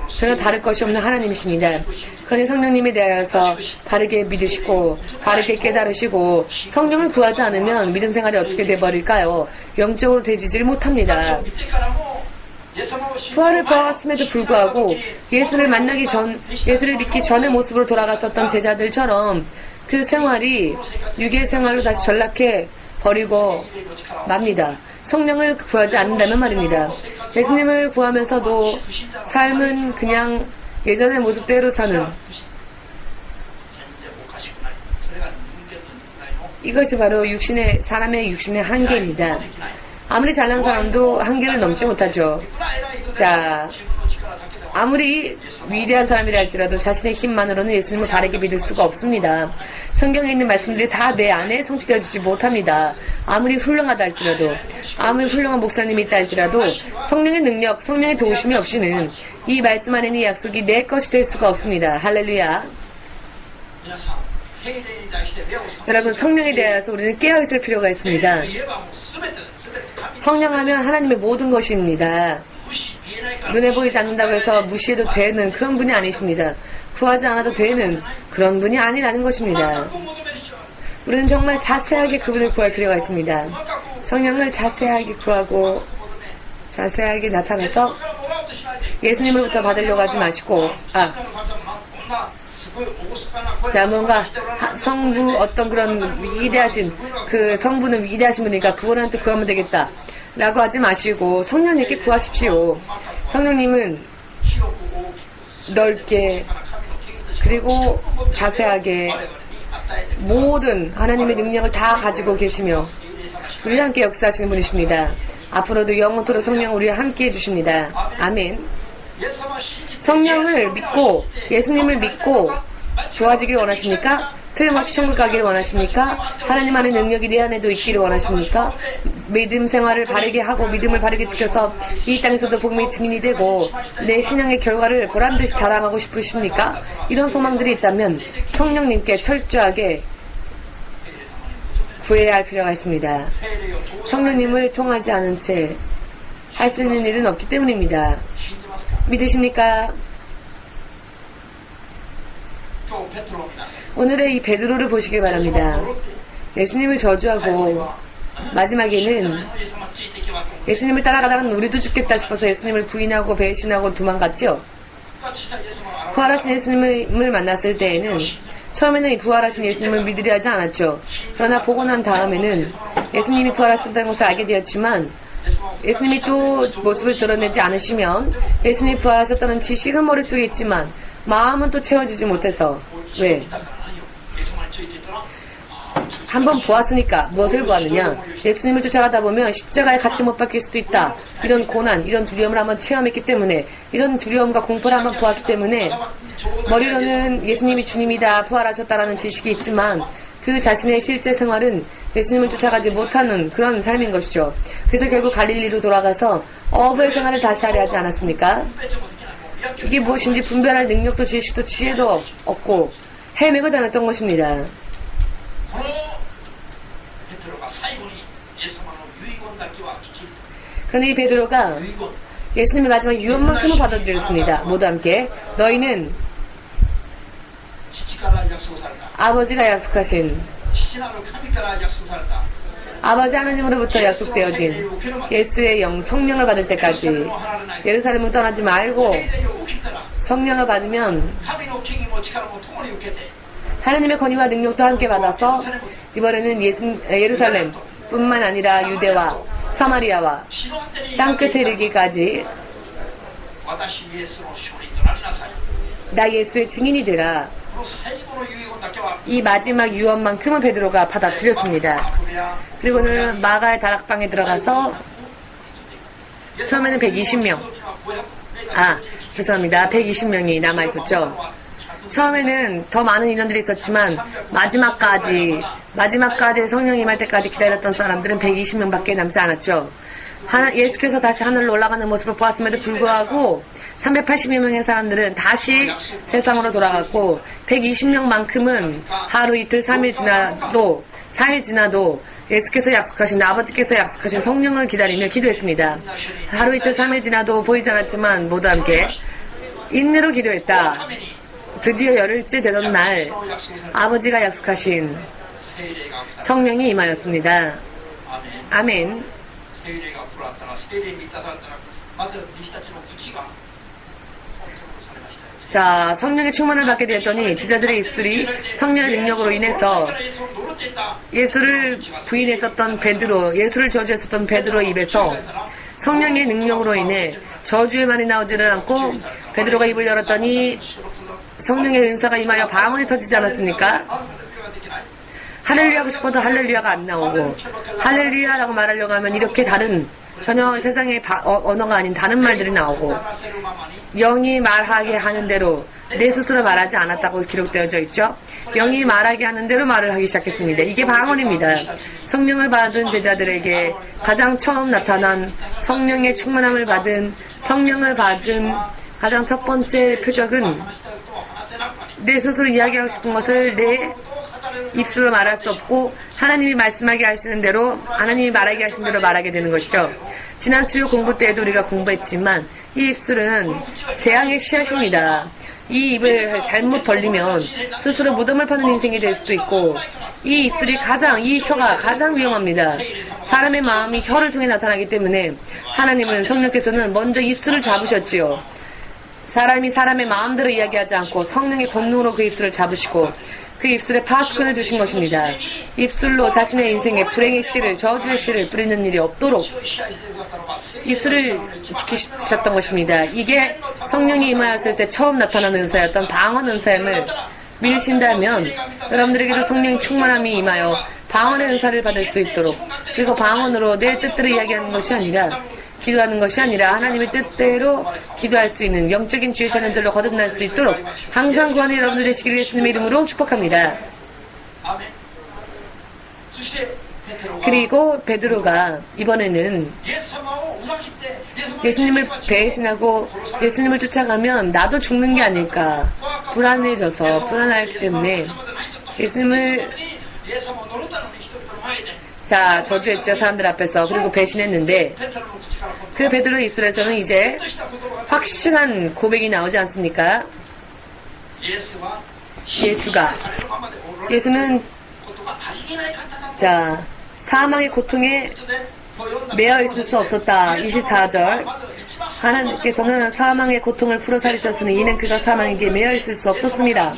전혀 다를 것이 없는 하나님이십니다. 그러니 성령님에 대하여서 바르게 믿으시고 바르게 깨달으시고, 성령을 구하지 않으면 믿음 생활이 어떻게 돼버릴까요? 영적으로 되지질 못합니다. 부활을 보았음에도 불구하고 예수를 믿기 전의 모습으로 돌아갔었던 제자들처럼 그 생활이 육의 생활로 다시 전락해 버리고 맙니다. 성령을 구하지 않는다면 말입니다. 예수님을 구하면서도 삶은 그냥 예전의 모습대로 사는, 이것이 바로 사람의 육신의 한계입니다. 아무리 잘난 사람도 한계를 넘지 못하죠. 자, 아무리 위대한 사람이라 할지라도 자신의 힘만으로는 예수님을 바르게 믿을 수가 없습니다. 성경에 있는 말씀들이 다 내 안에 성취되지 못합니다. 아무리 훌륭하다 할지라도, 아무리 훌륭한 목사님이 있다 할지라도 성령의 능력, 성령의 도우심이 없이는 이 말씀 안에 있는 약속이 내 것이 될 수가 없습니다. 할렐루야. 여러분, 성령에 대해서 우리는 깨어있을 필요가 있습니다. 성령하면 하나님의 모든 것입니다. 눈에 보이지 않는다고 해서 무시해도 되는 그런 분이 아니십니다. 구하지 않아도 되는 그런 분이 아니라는 것입니다. 우리는 정말 자세하게 그분을 구할 필요가 있습니다. 성령을 자세하게 구하고 자세하게 나타나서 예수님으로부터 받으려고 하지 마시고, 자, 뭔가 성부 어떤 그런 위대하신, 그 성부는 위대하신 분이니까 그분한테 구하면 되겠다 라고 하지 마시고 성령님께 구하십시오. 성령님은 넓게 그리고 자세하게 모든 하나님의 능력을 다 가지고 계시며 우리와 함께 역사하시는 분이십니다. 앞으로도 영원토록 성령 우리와 함께 해주십니다. 아멘. 성령을 믿고 예수님을 믿고 좋아지길 원하십니까? 틀림없이 천국 가기를 원하십니까? 하나님 안의 능력이 내 안에도 있기를 원하십니까? 믿음 생활을 바르게 하고 믿음을 바르게 지켜서 이 땅에서도 복음의 증인이 되고 내 신앙의 결과를 보란듯이 자랑하고 싶으십니까? 이런 소망들이 있다면 성령님께 철저하게 구해야 할 필요가 있습니다. 성령님을 통하지 않은 채 할 수 있는 일은 없기 때문입니다. 믿으십니까? 오늘의 이 베드로를 보시길 바랍니다. 예수님을 저주하고 마지막에는 예수님을 따라가다가는 우리도 죽겠다 싶어서 예수님을 부인하고 배신하고 도망갔죠. 부활하신 예수님을 만났을 때에는 처음에는 이 부활하신 예수님을 믿으려 하지 않았죠. 그러나 보고 난 다음에는 예수님이 부활하셨다는 것을 알게 되었지만 예수님이 또 모습을 드러내지 않으시면 예수님이 부활하셨다는 지식은 머릿속에 있지만 마음은 또 채워지지 못해서, 왜? 한번 보았으니까 무엇을 보았느냐? 예수님을 쫓아가다 보면 십자가에 같이 못 박힐 수도 있다. 이런 고난, 이런 두려움을 한번 체험했기 때문에, 이런 두려움과 공포를 한번 보았기 때문에 머리로는 예수님이 주님이다, 부활하셨다라는 지식이 있지만 그 자신의 실제 생활은 예수님을 쫓아가지 못하는 그런 삶인 것이죠. 그래서 결국 갈릴리로 돌아가서 어부의 생활을 다시 하려 하지 않았습니까? 이게 무엇인지 분별할 능력도 지식도 지혜도 없고 헤매고 다녔던 것입니다. 그런데 이 베드로가 예수님의 마지막 유언만큼은 받아들였습니다. 모두 함께 너희는 아버지가 약속하신 아버지 하나님으로부터 약속되어진 예수의 영 성령을 받을 때까지 예루살렘을 떠나지 말고 성령을 받으면 하나님의 권위와 능력도 함께 받아서 이번에는 예루살렘 뿐만 아니라 유대와 사마리아와 땅끝에 이르기까지 나 예수의 증인이 되라. 이 마지막 유언만큼은 베드로가 받아들였습니다. 그리고는 마갈 다락방에 들어가서 처음에는 120명 죄송합니다. 120명이 남아있었죠. 처음에는 더 많은 인원들이 있었지만 마지막까지 성령이 임할 때까지 기다렸던 사람들은 120명밖에 남지 않았죠. 예수께서 다시 하늘로 올라가는 모습을 보았음에도 불구하고 380명의 사람들은 다시 세상으로 돌아갔고 120명만큼은 하루 이틀 3일 지나도 4일 지나도 예수께서 약속하신 아버지께서 약속하신 성령을 기다리며 기도했습니다. 하루 이틀 3일 지나도 보이지 않았지만 모두 함께 인내로 기도했다. 드디어 열흘째 되던 날 아버지가 약속하신 성령이 임하였습니다. 아멘. 자, 성령의 충만을 받게 되었더니 제자들의 입술이 성령의 능력으로 인해서 예수를 부인했었던 베드로, 예수를 저주했었던 베드로의 입에서 성령의 능력으로 인해 저주의 말이 나오지를 않고 베드로가 입을 열었더니 성령의 은사가 임하여 방언이 터지지 않았습니까? 할렐루야 하고 싶어도 할렐루야가 안 나오고 할렐루야라고 말하려고 하면 이렇게 다른 전혀 세상의 언어가 아닌 다른 말들이 나오고 영이 말하게 하는 대로 내 스스로 말하지 않았다고 기록되어져 있죠. 영이 말하게 하는 대로 말을 하기 시작했습니다. 이게 방언입니다. 성령을 받은 제자들에게 가장 처음 나타난 성령의 충만함을 받은 가장 첫 번째 표적은 내 스스로 이야기하고 싶은 것을 내 입술로 말할 수 없고 하나님이 말씀하게 하시는 대로 하나님이 말하게 하시는 대로 말하게 되는 것이죠. 지난 수요 공부 때에도 우리가 공부했지만 이 입술은 재앙의 씨앗입니다. 이 입을 잘못 벌리면 스스로 무덤을 파는 인생이 될 수도 있고 이 혀가 가장 위험합니다. 사람의 마음이 혀를 통해 나타나기 때문에 하나님은 성령께서는 먼저 입술을 잡으셨지요. 사람이 사람의 마음대로 이야기하지 않고 성령의 권능으로 그 입술을 잡으시고 그 입술에 파수꾼을 주신 것입니다. 입술로 자신의 인생에 불행의 씨를, 저주의 씨를 뿌리는 일이 없도록 입술을 지키셨던 것입니다. 이게 성령이 임하였을 때 처음 나타난 은사였던 방언 은사임을 믿으신다면 여러분들에게도 성령의 충만함이 임하여 방언의 은사를 받을 수 있도록, 그리고 방언으로 내 뜻대로 이야기하는 것이 아니라 기도하는 것이 아니라 하나님의 뜻대로 기도할 수 있는 영적인 주의 자녀들로 거듭날 수 있도록 항상 구하는 여러분들 되시기를 예수님의 이름으로 축복합니다. 그리고 베드로가 이번에는 예수님을 배신하고 예수님을 쫓아가면 나도 죽는 게 아닐까 불안하기 때문에 예수님을 저주했죠. 사람들 앞에서. 그리고 배신했는데 그 베드로의 입술에서는 이제 확실한 고백이 나오지 않습니까? 예수는 사망의 고통에 매여 있을 수 없었다. 24절 하나님께서는 사망의 고통을 풀어살리셨으니 이는 그가 사망에게 매여 있을 수 없었습니다.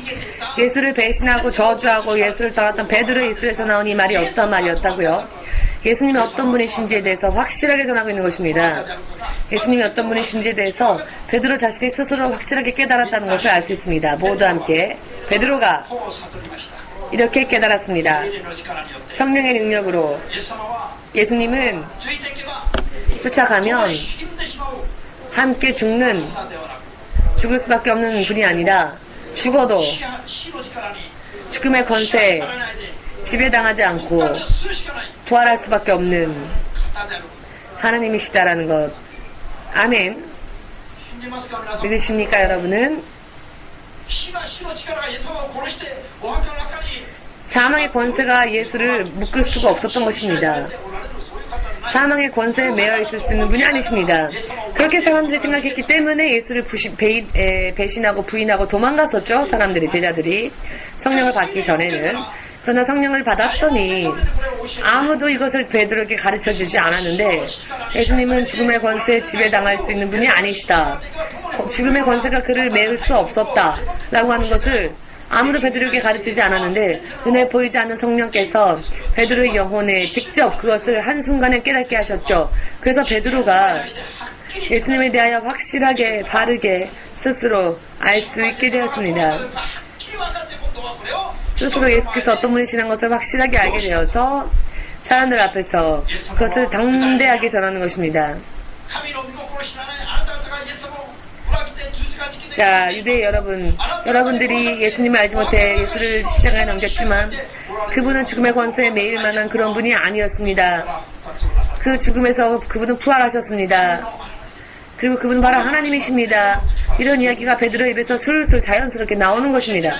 예수를 배신하고 저주하고 예수를 떠났던 베드로의 입술에서 나온 이 말이 어떤 말이었다고요? 예수님이 어떤 분이신지에 대해서 확실하게 전하고 있는 것입니다. 예수님이 어떤 분이신지에 대해서 베드로 자신이 스스로 확실하게 깨달았다는 것을 알 수 있습니다. 모두 함께 베드로가 이렇게 깨달았습니다. 성령의 능력으로 예수님은 쫓아가면 함께 죽을 수밖에 없는 분이 아니라 죽어도 죽음의 권세에 지배당하지 않고 부활할 수밖에 없는 하나님이시다라는 것. 아멘. 믿으십니까 여러분은? 사망의 권세가 예수를 묶을 수가 없었던 것입니다. 사망의 권세에 매여 있을 수 있는 분이 아니십니다. 그렇게 사람들이 생각했기 때문에 예수를 배신하고 부인하고 도망갔었죠. 사람들이, 제자들이 성령을 받기 전에는. 그러나 성령을 받았더니 아무도 이것을 베드로에게 가르쳐주지 않았는데 예수님은 죽음의 권세에 지배당할 수 있는 분이 아니시다. 죽음의 권세가 그를 메울 수 없었다 라고 하는 것을 아무도 베드로에게 가르치지 않았는데 눈에 보이지 않는 성령께서 베드로의 영혼에 직접 그것을 한순간에 깨닫게 하셨죠. 그래서 베드로가 예수님에 대하여 확실하게 바르게 스스로 알 수 있게 되었습니다. 스스로 예수께서 어떤 분이시는 것을 확실하게 알게 되어서 사람들 앞에서 그것을 당대하게 전하는 것입니다. 자, 유대 여러분들이 예수님을 알지 못해 예수를 십자가에 넘겼지만 그분은 죽음의 권세에 매일 만한 그런 분이 아니었습니다. 그 죽음에서 그분은 부활하셨습니다. 그리고 그분은 바로 하나님이십니다. 이런 이야기가 베드로 입에서 술술 자연스럽게 나오는 것입니다.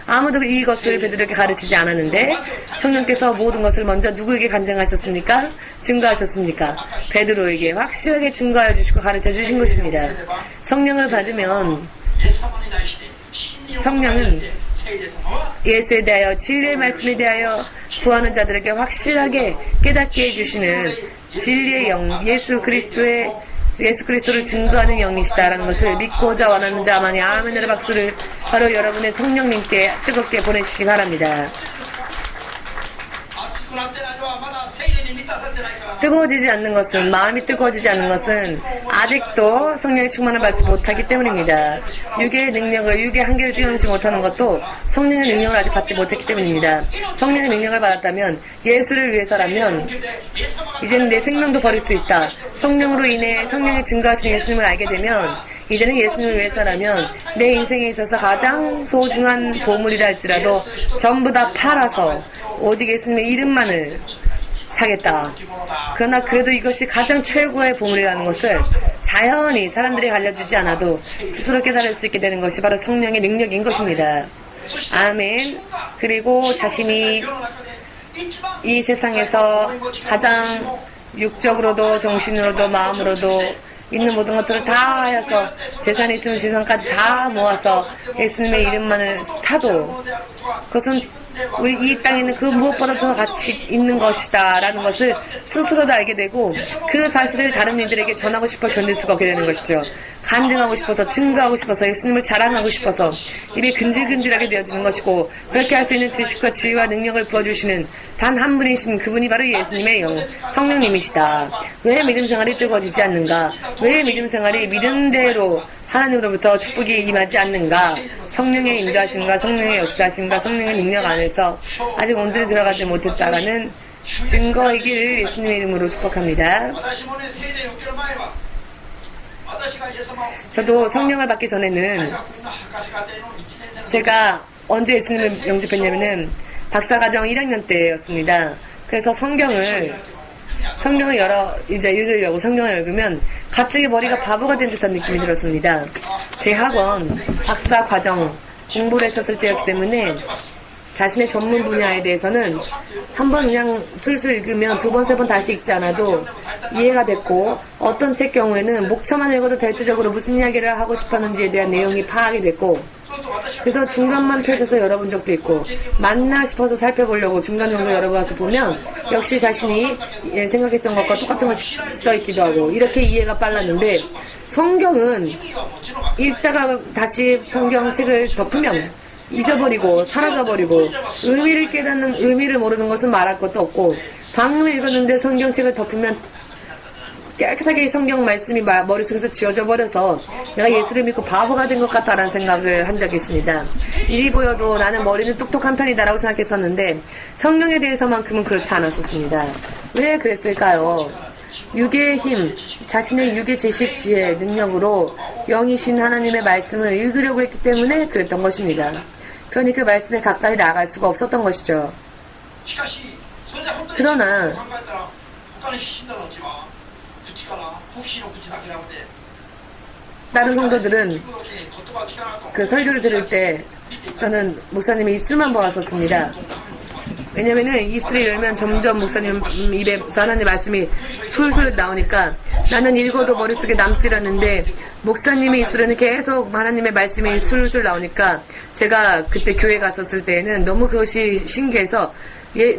아무도 이것을 베드로에게 가르치지 않았는데 성령께서 모든 것을 먼저 누구에게 간증하셨습니까? 증거하셨습니까? 베드로에게 확실하게 증거해 주시고 가르쳐 주신 것입니다. 성령을 받으면 성령은 예수에 대하여 진리의 말씀에 대하여 구하는 자들에게 확실하게 깨닫게 해주시는 진리의 영, 예수 그리스도를 증거하는 영이시다라는 것을 믿고자 원하는 자만이 아멘으로 박수를 바로 여러분의 성령님께 뜨겁게 보내시기 바랍니다. 뜨거워지지 않는 것은, 마음이 뜨거워지지 않는 것은 아직도 성령의 충만을 받지 못하기 때문입니다. 육의 능력을, 육의 한계를 뛰어넘지 못하는 것도 성령의 능력을 아직 받지 못했기 때문입니다. 성령의 능력을 받았다면, 예수를 위해서라면 이제는 내 생명도 버릴 수 있다. 성령으로 인해 성령이 증거하시는 예수님을 알게 되면 이제는 예수님을 위해서라면 내 인생에 있어서 가장 소중한 보물이라 할지라도 전부 다 팔아서 오직 예수님의 이름만을 사겠다. 그러나 그래도 이것이 가장 최고의 보물이라는 것을 자연히 사람들이 알려주지 않아도 스스로 깨달을 수 있게 되는 것이 바로 성령의 능력인 것입니다. 아멘. 그리고 자신이 이 세상에서 가장 육적으로도 정신으로도 마음으로도 있는 모든 것들을 다 하여서 재산이 있으면 재산까지 다 모아서 예수님의 이름만을 사도 그것은 우리 이 땅에 있는 그 무엇보다도 가치 있는 것이다 라는 것을 스스로도 알게 되고 그 사실을 다른 이들에게 전하고 싶어 견딜 수가 없게 되는 것이죠. 간증하고 싶어서, 증거하고 싶어서, 예수님을 자랑하고 싶어서 입이 근질근질하게 되어지는 것이고 그렇게 할 수 있는 지식과 지혜와 능력을 부어주시는 단 한 분이신 그분이 바로 예수님의 영, 성령님이시다. 왜 믿음 생활이 뜨거워지지 않는가? 왜 믿음 생활이 믿음대로 하나님으로부터 축복이 임하지 않는가? 성령의 인도하심과 성령의 역사하심과 성령의 능력 안에서 아직 온전히 들어가지 못했다라는 증거이기를 예수님의 이름으로 축복합니다. 저도 성령을 받기 전에는 제가 언제 예수님을 영접했냐면은 박사과정 1학년 때였습니다. 그래서 성경을 읽으려고 성경을 읽으면 갑자기 머리가 바보가 된 듯한 느낌이 들었습니다. 대학원 박사과정 공부를 했었을 때였기 때문에 자신의 전문 분야에 대해서는 한번 그냥 술술 읽으면 두 번, 세 번 다시 읽지 않아도 이해가 됐고 어떤 책 경우에는 목차만 읽어도 대체적으로 무슨 이야기를 하고 싶었는지에 대한 내용이 파악이 됐고 그래서 중간만 펼쳐서 열어본 적도 있고 맞나 싶어서 살펴보려고 중간 정도 열어봐서 보면 역시 자신이 생각했던 것과 똑같은 것이 써있기도 하고 이렇게 이해가 빨랐는데 성경은 읽다가 다시 성경책을 덮으면 잊어버리고 사라져버리고 의미를 깨닫는 의미를 모르는 것은 말할 것도 없고 방금 읽었는데 성경책을 덮으면 깨끗하게 성경 말씀이 머릿속에서 지워져 버려서 내가 예수를 믿고 바보가 된 것 같다라는 생각을 한 적이 있습니다. 일이 보여도 나는 머리는 똑똑한 편이다라고 생각했었는데 성령에 대해서만큼은 그렇지 않았었습니다. 왜 그랬을까요? 육의 힘, 자신의 육의 지식, 지혜, 능력으로 영이신 하나님의 말씀을 읽으려고 했기 때문에 그랬던 것입니다. 그러니 그 말씀에 가까이 나아갈 수가 없었던 것이죠. 그러나 다른 성도들은 그 설교를 들을 때 저는 목사님의 입술만 보았었습니다. 왜냐면은 입술을 열면 점점 목사님 입에서 하나님의 말씀이 술술 나오니까 나는 읽어도 머릿속에 남질 않는데 목사님의 입술에는 계속 하나님의 말씀이 술술 나오니까 제가 그때 교회 갔었을 때에는 너무 그것이 신기해서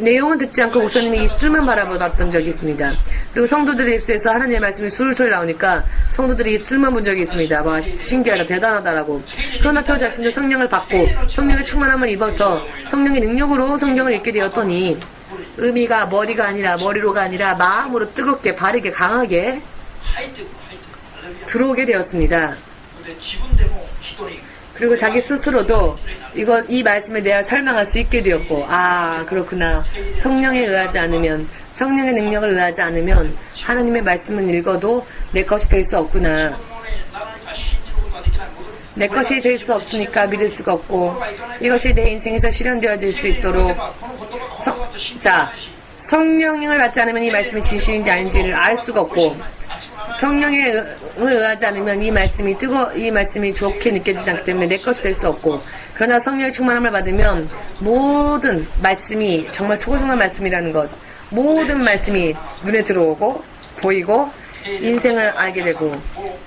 내용은 듣지 않고 목사님의 입술만 바라보았던 적이 있습니다. 그리고 성도들의 입술에서 하나님의 말씀이 술술 나오니까 성도들의 입술만 본 적이 있습니다. 와, 신기하다, 대단하다라고. 그러나 저 자신도 성령을 받고 성령의 충만함을 입어서 성령의 능력으로 성경을 읽게 되었더니 의미가 머리가 아니라 머리로가 아니라 마음으로 뜨겁게 바르게 강하게 들어오게 되었습니다. 그리고 자기 스스로도 이 말씀에 대해 설명할 수 있게 되었고, 아, 그렇구나. 성령에 의하지 않으면, 성령의 능력을 의하지 않으면 하나님의 말씀은 읽어도 내 것이 될 수 없구나. 내 것이 될 수 없으니까 믿을 수가 없고, 이것이 내 인생에서 실현되어질 수 있도록 성령을 받지 않으면 이 말씀이 진실인지 아닌지를 알 수가 없고, 성령에 의하지 않으면 이 말씀이 좋게 느껴지지 않기 때문에 내 것이 될 수 없고, 그러나 성령의 충만함을 받으면 모든 말씀이 정말 소중한 말씀이라는 것, 모든 말씀이 눈에 들어오고 보이고 인생을 알게 되고,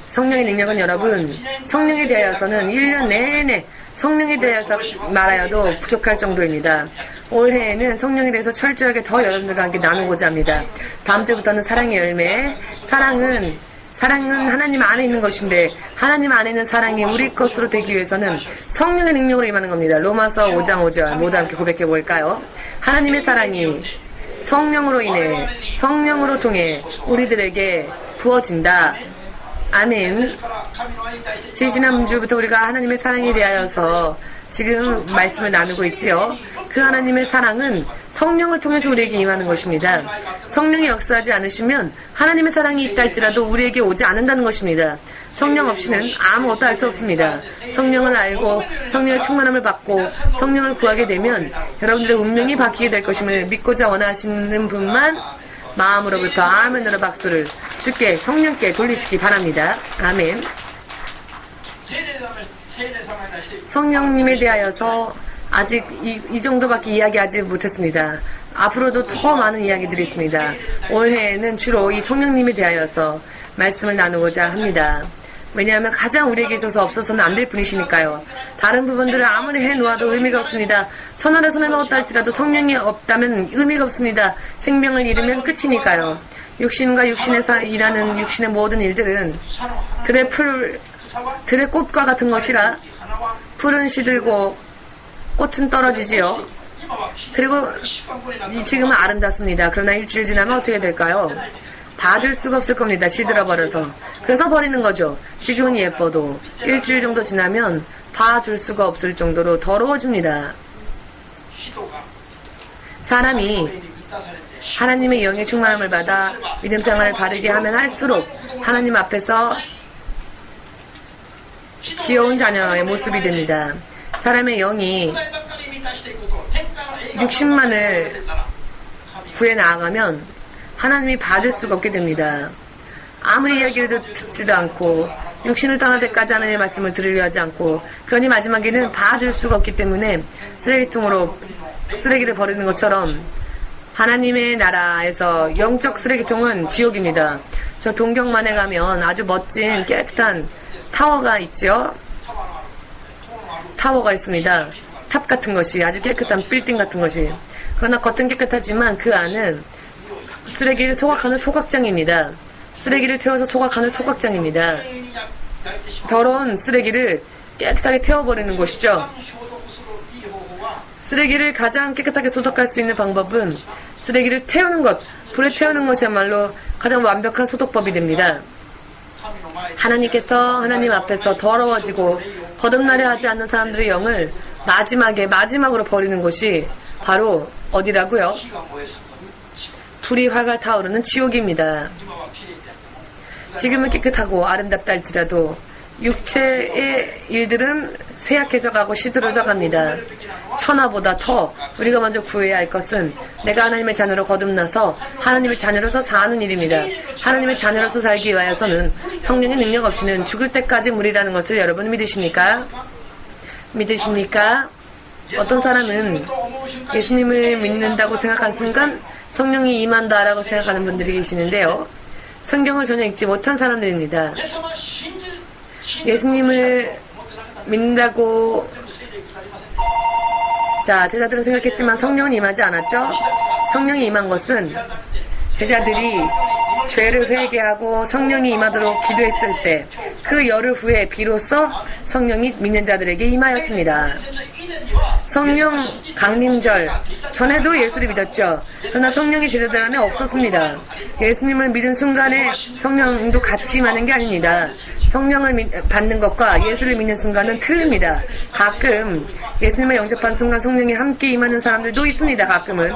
성령의 능력은 여러분, 성령에 대하여서는 1년 내내 성령에 대해서 말하여도 부족할 정도입니다. 올해에는 성령에 대해서 철저하게 더 여러분들과 함께 나누고자 합니다. 다음 주부터는 사랑의 열매. 사랑은 하나님 안에 있는 것인데, 하나님 안에 있는 사랑이 우리 것으로 되기 위해서는 성령의 능력으로 임하는 겁니다. 로마서 5장 5절 모두 함께 고백해 볼까요? 하나님의 사랑이 성령으로 인해, 성령으로 통해 우리들에게 부어진다. 아멘. 지난 주부터 우리가 하나님의 사랑에 대하여서 지금 말씀을 나누고 있지요. 그 하나님의 사랑은 성령을 통해서 우리에게 임하는 것입니다. 성령이 역사하지 않으시면 하나님의 사랑이 있다 할지라도 우리에게 오지 않는다는 것입니다. 성령 없이는 아무것도 할 수 없습니다. 성령을 알고 성령의 충만함을 받고 성령을 구하게 되면 여러분들의 운명이 바뀌게 될 것임을 믿고자 원하시는 분만 마음으로부터 아멘으로 박수를 주께 성령께 돌리시기 바랍니다. 아멘. 성령님에 대하여서 아직 이 정도밖에 이야기하지 못했습니다. 앞으로도 더 많은 이야기들이 있습니다. 올해에는 주로 이 성령님에 대하여서 말씀을 나누고자 합니다. 왜냐하면 가장 우리에게 있어서 없어서는 안 될 분이시니까요. 다른 부분들을 아무리 해놓아도 의미가 없습니다. 천하를 손에 넣었다 할지라도 성령이 없다면 의미가 없습니다. 생명을 잃으면 끝이니까요. 육신과 육신에서 일하는 육신의 모든 일들은 들의 꽃과 같은 것이라 풀은 시들고 꽃은 떨어지지요. 그리고 지금은 아름답습니다. 그러나 일주일 지나면 어떻게 될까요? 봐줄 수가 없을 겁니다. 시들어버려서. 그래서 버리는 거죠. 지금은 예뻐도 일주일 정도 지나면 봐줄 수가 없을 정도로 더러워집니다. 사람이 하나님의 영의 충만함을 받아 믿음 생활을 바르게 하면 할수록 하나님 앞에서 귀여운 자녀의 모습이 됩니다. 사람의 영이 60만을 구해 나아가면 하나님이 받을 수가 없게 됩니다. 아무리 이야기를 듣지도 않고 육신을 떠날 때까지 하나님의 말씀을 들으려 하지 않고, 그러니 마지막에는 봐줄 수가 없기 때문에 쓰레기통으로 쓰레기를 버리는 것처럼 하나님의 나라에서 영적 쓰레기통은 지옥입니다. 저 동경만에 가면 아주 멋진 깨끗한 타워가 있죠. 타워가 있습니다. 탑 같은 것이, 아주 깨끗한 빌딩 같은 것이. 그러나 겉은 깨끗하지만 그 안은 쓰레기를 소각하는 소각장입니다. 쓰레기를 태워서 소각하는 소각장입니다. 더러운 쓰레기를 깨끗하게 태워버리는 곳이죠. 쓰레기를 가장 깨끗하게 소독할 수 있는 방법은 쓰레기를 태우는 것, 불에 태우는 것이야말로 가장 완벽한 소독법이 됩니다. 하나님께서 하나님 앞에서 더러워지고 거듭나려 하지 않는 사람들의 영을 마지막으로 버리는 곳이 바로 어디라고요? 불이 활활 타오르는 지옥입니다. 지금은 깨끗하고 아름답다 할지라도 육체의 일들은 쇠약해져 가고 시들어져 갑니다. 천하보다 더 우리가 먼저 구해야 할 것은 내가 하나님의 자녀로 거듭나서 하나님의 자녀로서 사는 일입니다. 하나님의 자녀로서 살기 위하여서는 성령의 능력 없이는 죽을 때까지 무리라는 것을 여러분 믿으십니까? 믿으십니까? 어떤 사람은 예수님을 믿는다고 생각한 순간 성령이 임한다라고 생각하는 분들이 계시는데요. 성경을 전혀 읽지 못한 사람들입니다. 예수님을 믿는다고 자, 제자들은 생각했지만 성령은 임하지 않았죠? 성령이 임한 것은 제자들이 죄를 회개하고 성령이 임하도록 기도했을 때 그 열흘 후에 비로소 성령이 믿는 자들에게 임하였습니다. 성령 강림절 전에도 예수를 믿었죠. 그러나 성령이 제자들 안에 없었습니다. 예수님을 믿은 순간에 성령도 같이 임하는 게 아닙니다. 성령을 받는 것과 예수를 믿는 순간은 틀립니다. 가끔 예수님을 영접한 순간 성령이 함께 임하는 사람들도 있습니다. 가끔은.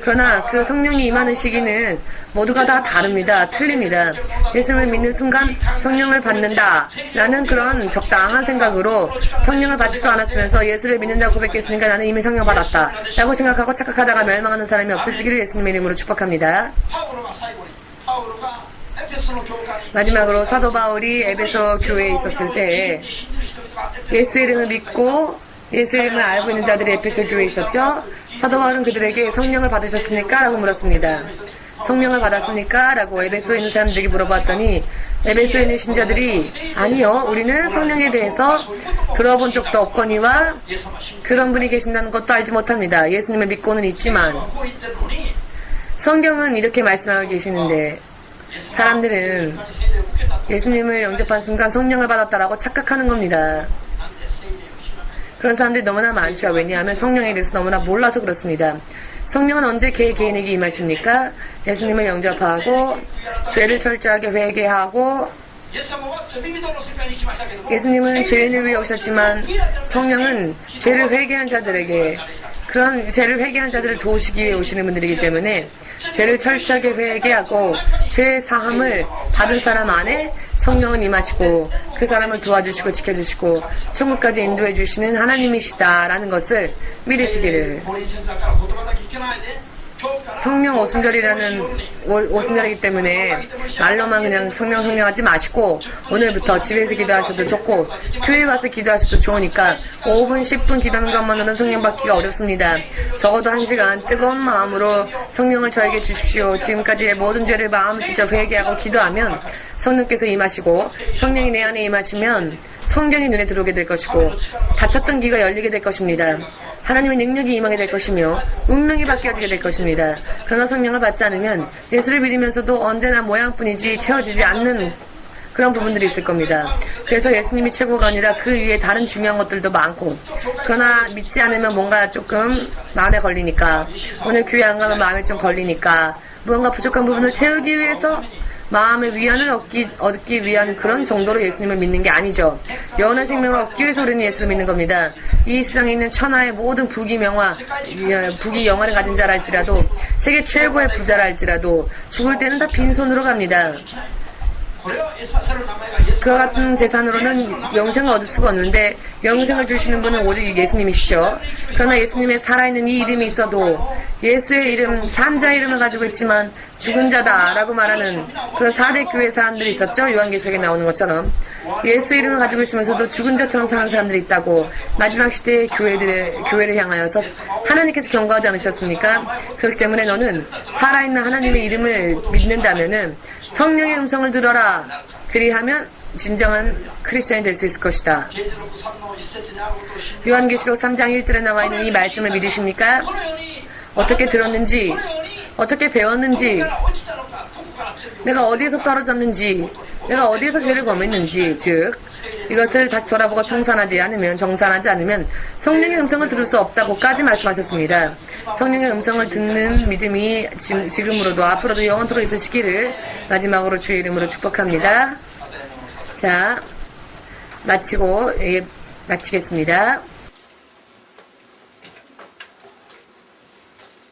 그러나 그 성령이 임하는 시기는 모두가 다 다릅니다. 틀립니다. 예수님을 믿는 순간 성령을 받는다 라는 그런 적당한 생각으로 성령을 받지도 않았으면서 예수를 믿는다고 고백했으니까 나는 이미 성령 받았다 라고 생각하고 착각하다가 멸망하는 사람이 없으시기를 예수님의 이름으로 축복합니다. 마지막으로 사도 바울이 에베소 교회에 있었을 때 예수의 이름을 믿고 예수의 이름을 알고 있는 자들이 에베소 교회에 있었죠. 사도 바울은 그들에게 성령을 받으셨습니까? 라고 물었습니다. 성령을 받았습니까? 라고 에베소에 있는 사람들에게 물어봤더니 에베소에 있는 신자들이 아니요, 우리는 성령에 대해서 들어본 적도 없거니와 그런 분이 계신다는 것도 알지 못합니다. 예수님을 믿고는 있지만 성경은 이렇게 말씀하고 계시는데 사람들은 예수님을 영접한 순간 성령을 받았다라고 착각하는 겁니다. 그런 사람들이 너무나 많죠. 왜냐하면 성령에 대해서 너무나 몰라서 그렇습니다. 성령은 언제 개인에게 임하십니까? 예수님을 영접하고 죄를 철저하게 회개하고 예수님은 죄인을 위해 오셨지만 성령은 죄를 회개한 자들에게 그런 죄를 회개한 자들을 도우시기 위해 오시는 분들이기 때문에 죄를 철저하게 회개하고 죄의 사함을 받은 사람 안에 성령은 임하시고 그 사람을 도와주시고 지켜주시고 천국까지 인도해 주시는 하나님이시다라는 것을 믿으시기를. 성령 오순절이라는 오순절이기 때문에 말로만 그냥 성령 하지 마시고 오늘부터 집에서 기도하셔도 좋고 교회 와서 기도하셔도 좋으니까 5분 10분 기도하는 것만으로는 성령 받기가 어렵습니다. 적어도 1시간 뜨거운 마음으로 성령을 저에게 주십시오. 지금까지의 모든 죄를 마음을 직접 회개하고 기도하면 성령께서 임하시고 성령이 내 안에 임하시면 성경이 눈에 들어오게 될 것이고 닫혔던 귀가 열리게 될 것입니다. 하나님의 능력이 임하게 될 것이며 운명이 바뀌어지게 될 것입니다. 그러나 성령을 받지 않으면 예수를 믿으면서도 언제나 모양뿐이지 채워지지 않는 그런 부분들이 있을 겁니다. 그래서 예수님이 최고가 아니라 그 위에 다른 중요한 것들도 많고 그러나 믿지 않으면 뭔가 조금 마음에 걸리니까 오늘 교회 안 가면 마음에 좀 걸리니까 무언가 부족한 부분을 채우기 위해서 마음의 위안을 얻기 위한 그런 정도로 예수님을 믿는 게 아니죠. 영원한 생명을 얻기 위해서 우리는 예수를 믿는 겁니다. 이 세상에 있는 천하의 모든 부귀 영화를 가진 자라 할지라도 세계 최고의 부자라 할지라도 죽을 때는 다 빈손으로 갑니다. 그와 같은 재산으로는 영생을 얻을 수가 없는데 영생을 주시는 분은 오직 예수님이시죠. 그러나 예수님의 살아있는 이 이름이 있어도 예수의 이름, 삼자의 이름을 가지고 있지만 죽은 자다 라고 말하는 그런 4대 교회 사람들이 있었죠. 요한계시록에 나오는 것처럼 예수의 이름을 가지고 있으면서도 죽은 자처럼 사는 사람들이 있다고 마지막 시대의 교회를 향하여서 하나님께서 경고하지 않으셨습니까? 그렇기 때문에 너는 살아있는 하나님의 이름을 믿는다면은 성령의 음성을 들어라. 그리하면 진정한 크리스천이 될 수 있을 것이다. 요한계시록 3장 1절에 나와 있는 이 말씀을 믿으십니까? 어떻게 들었는지, 어떻게 배웠는지, 내가 어디에서 떨어졌는지, 내가 어디에서 죄를 범했는지, 즉 이것을 다시 돌아보고 정산하지 않으면 성령의 음성을 들을 수 없다고까지 말씀하셨습니다. 성령의 음성을 듣는 믿음이 지금으로도 앞으로도 영원토록 있으시기를 마지막으로 주의 이름으로 축복합니다. 자, 마치겠습니다.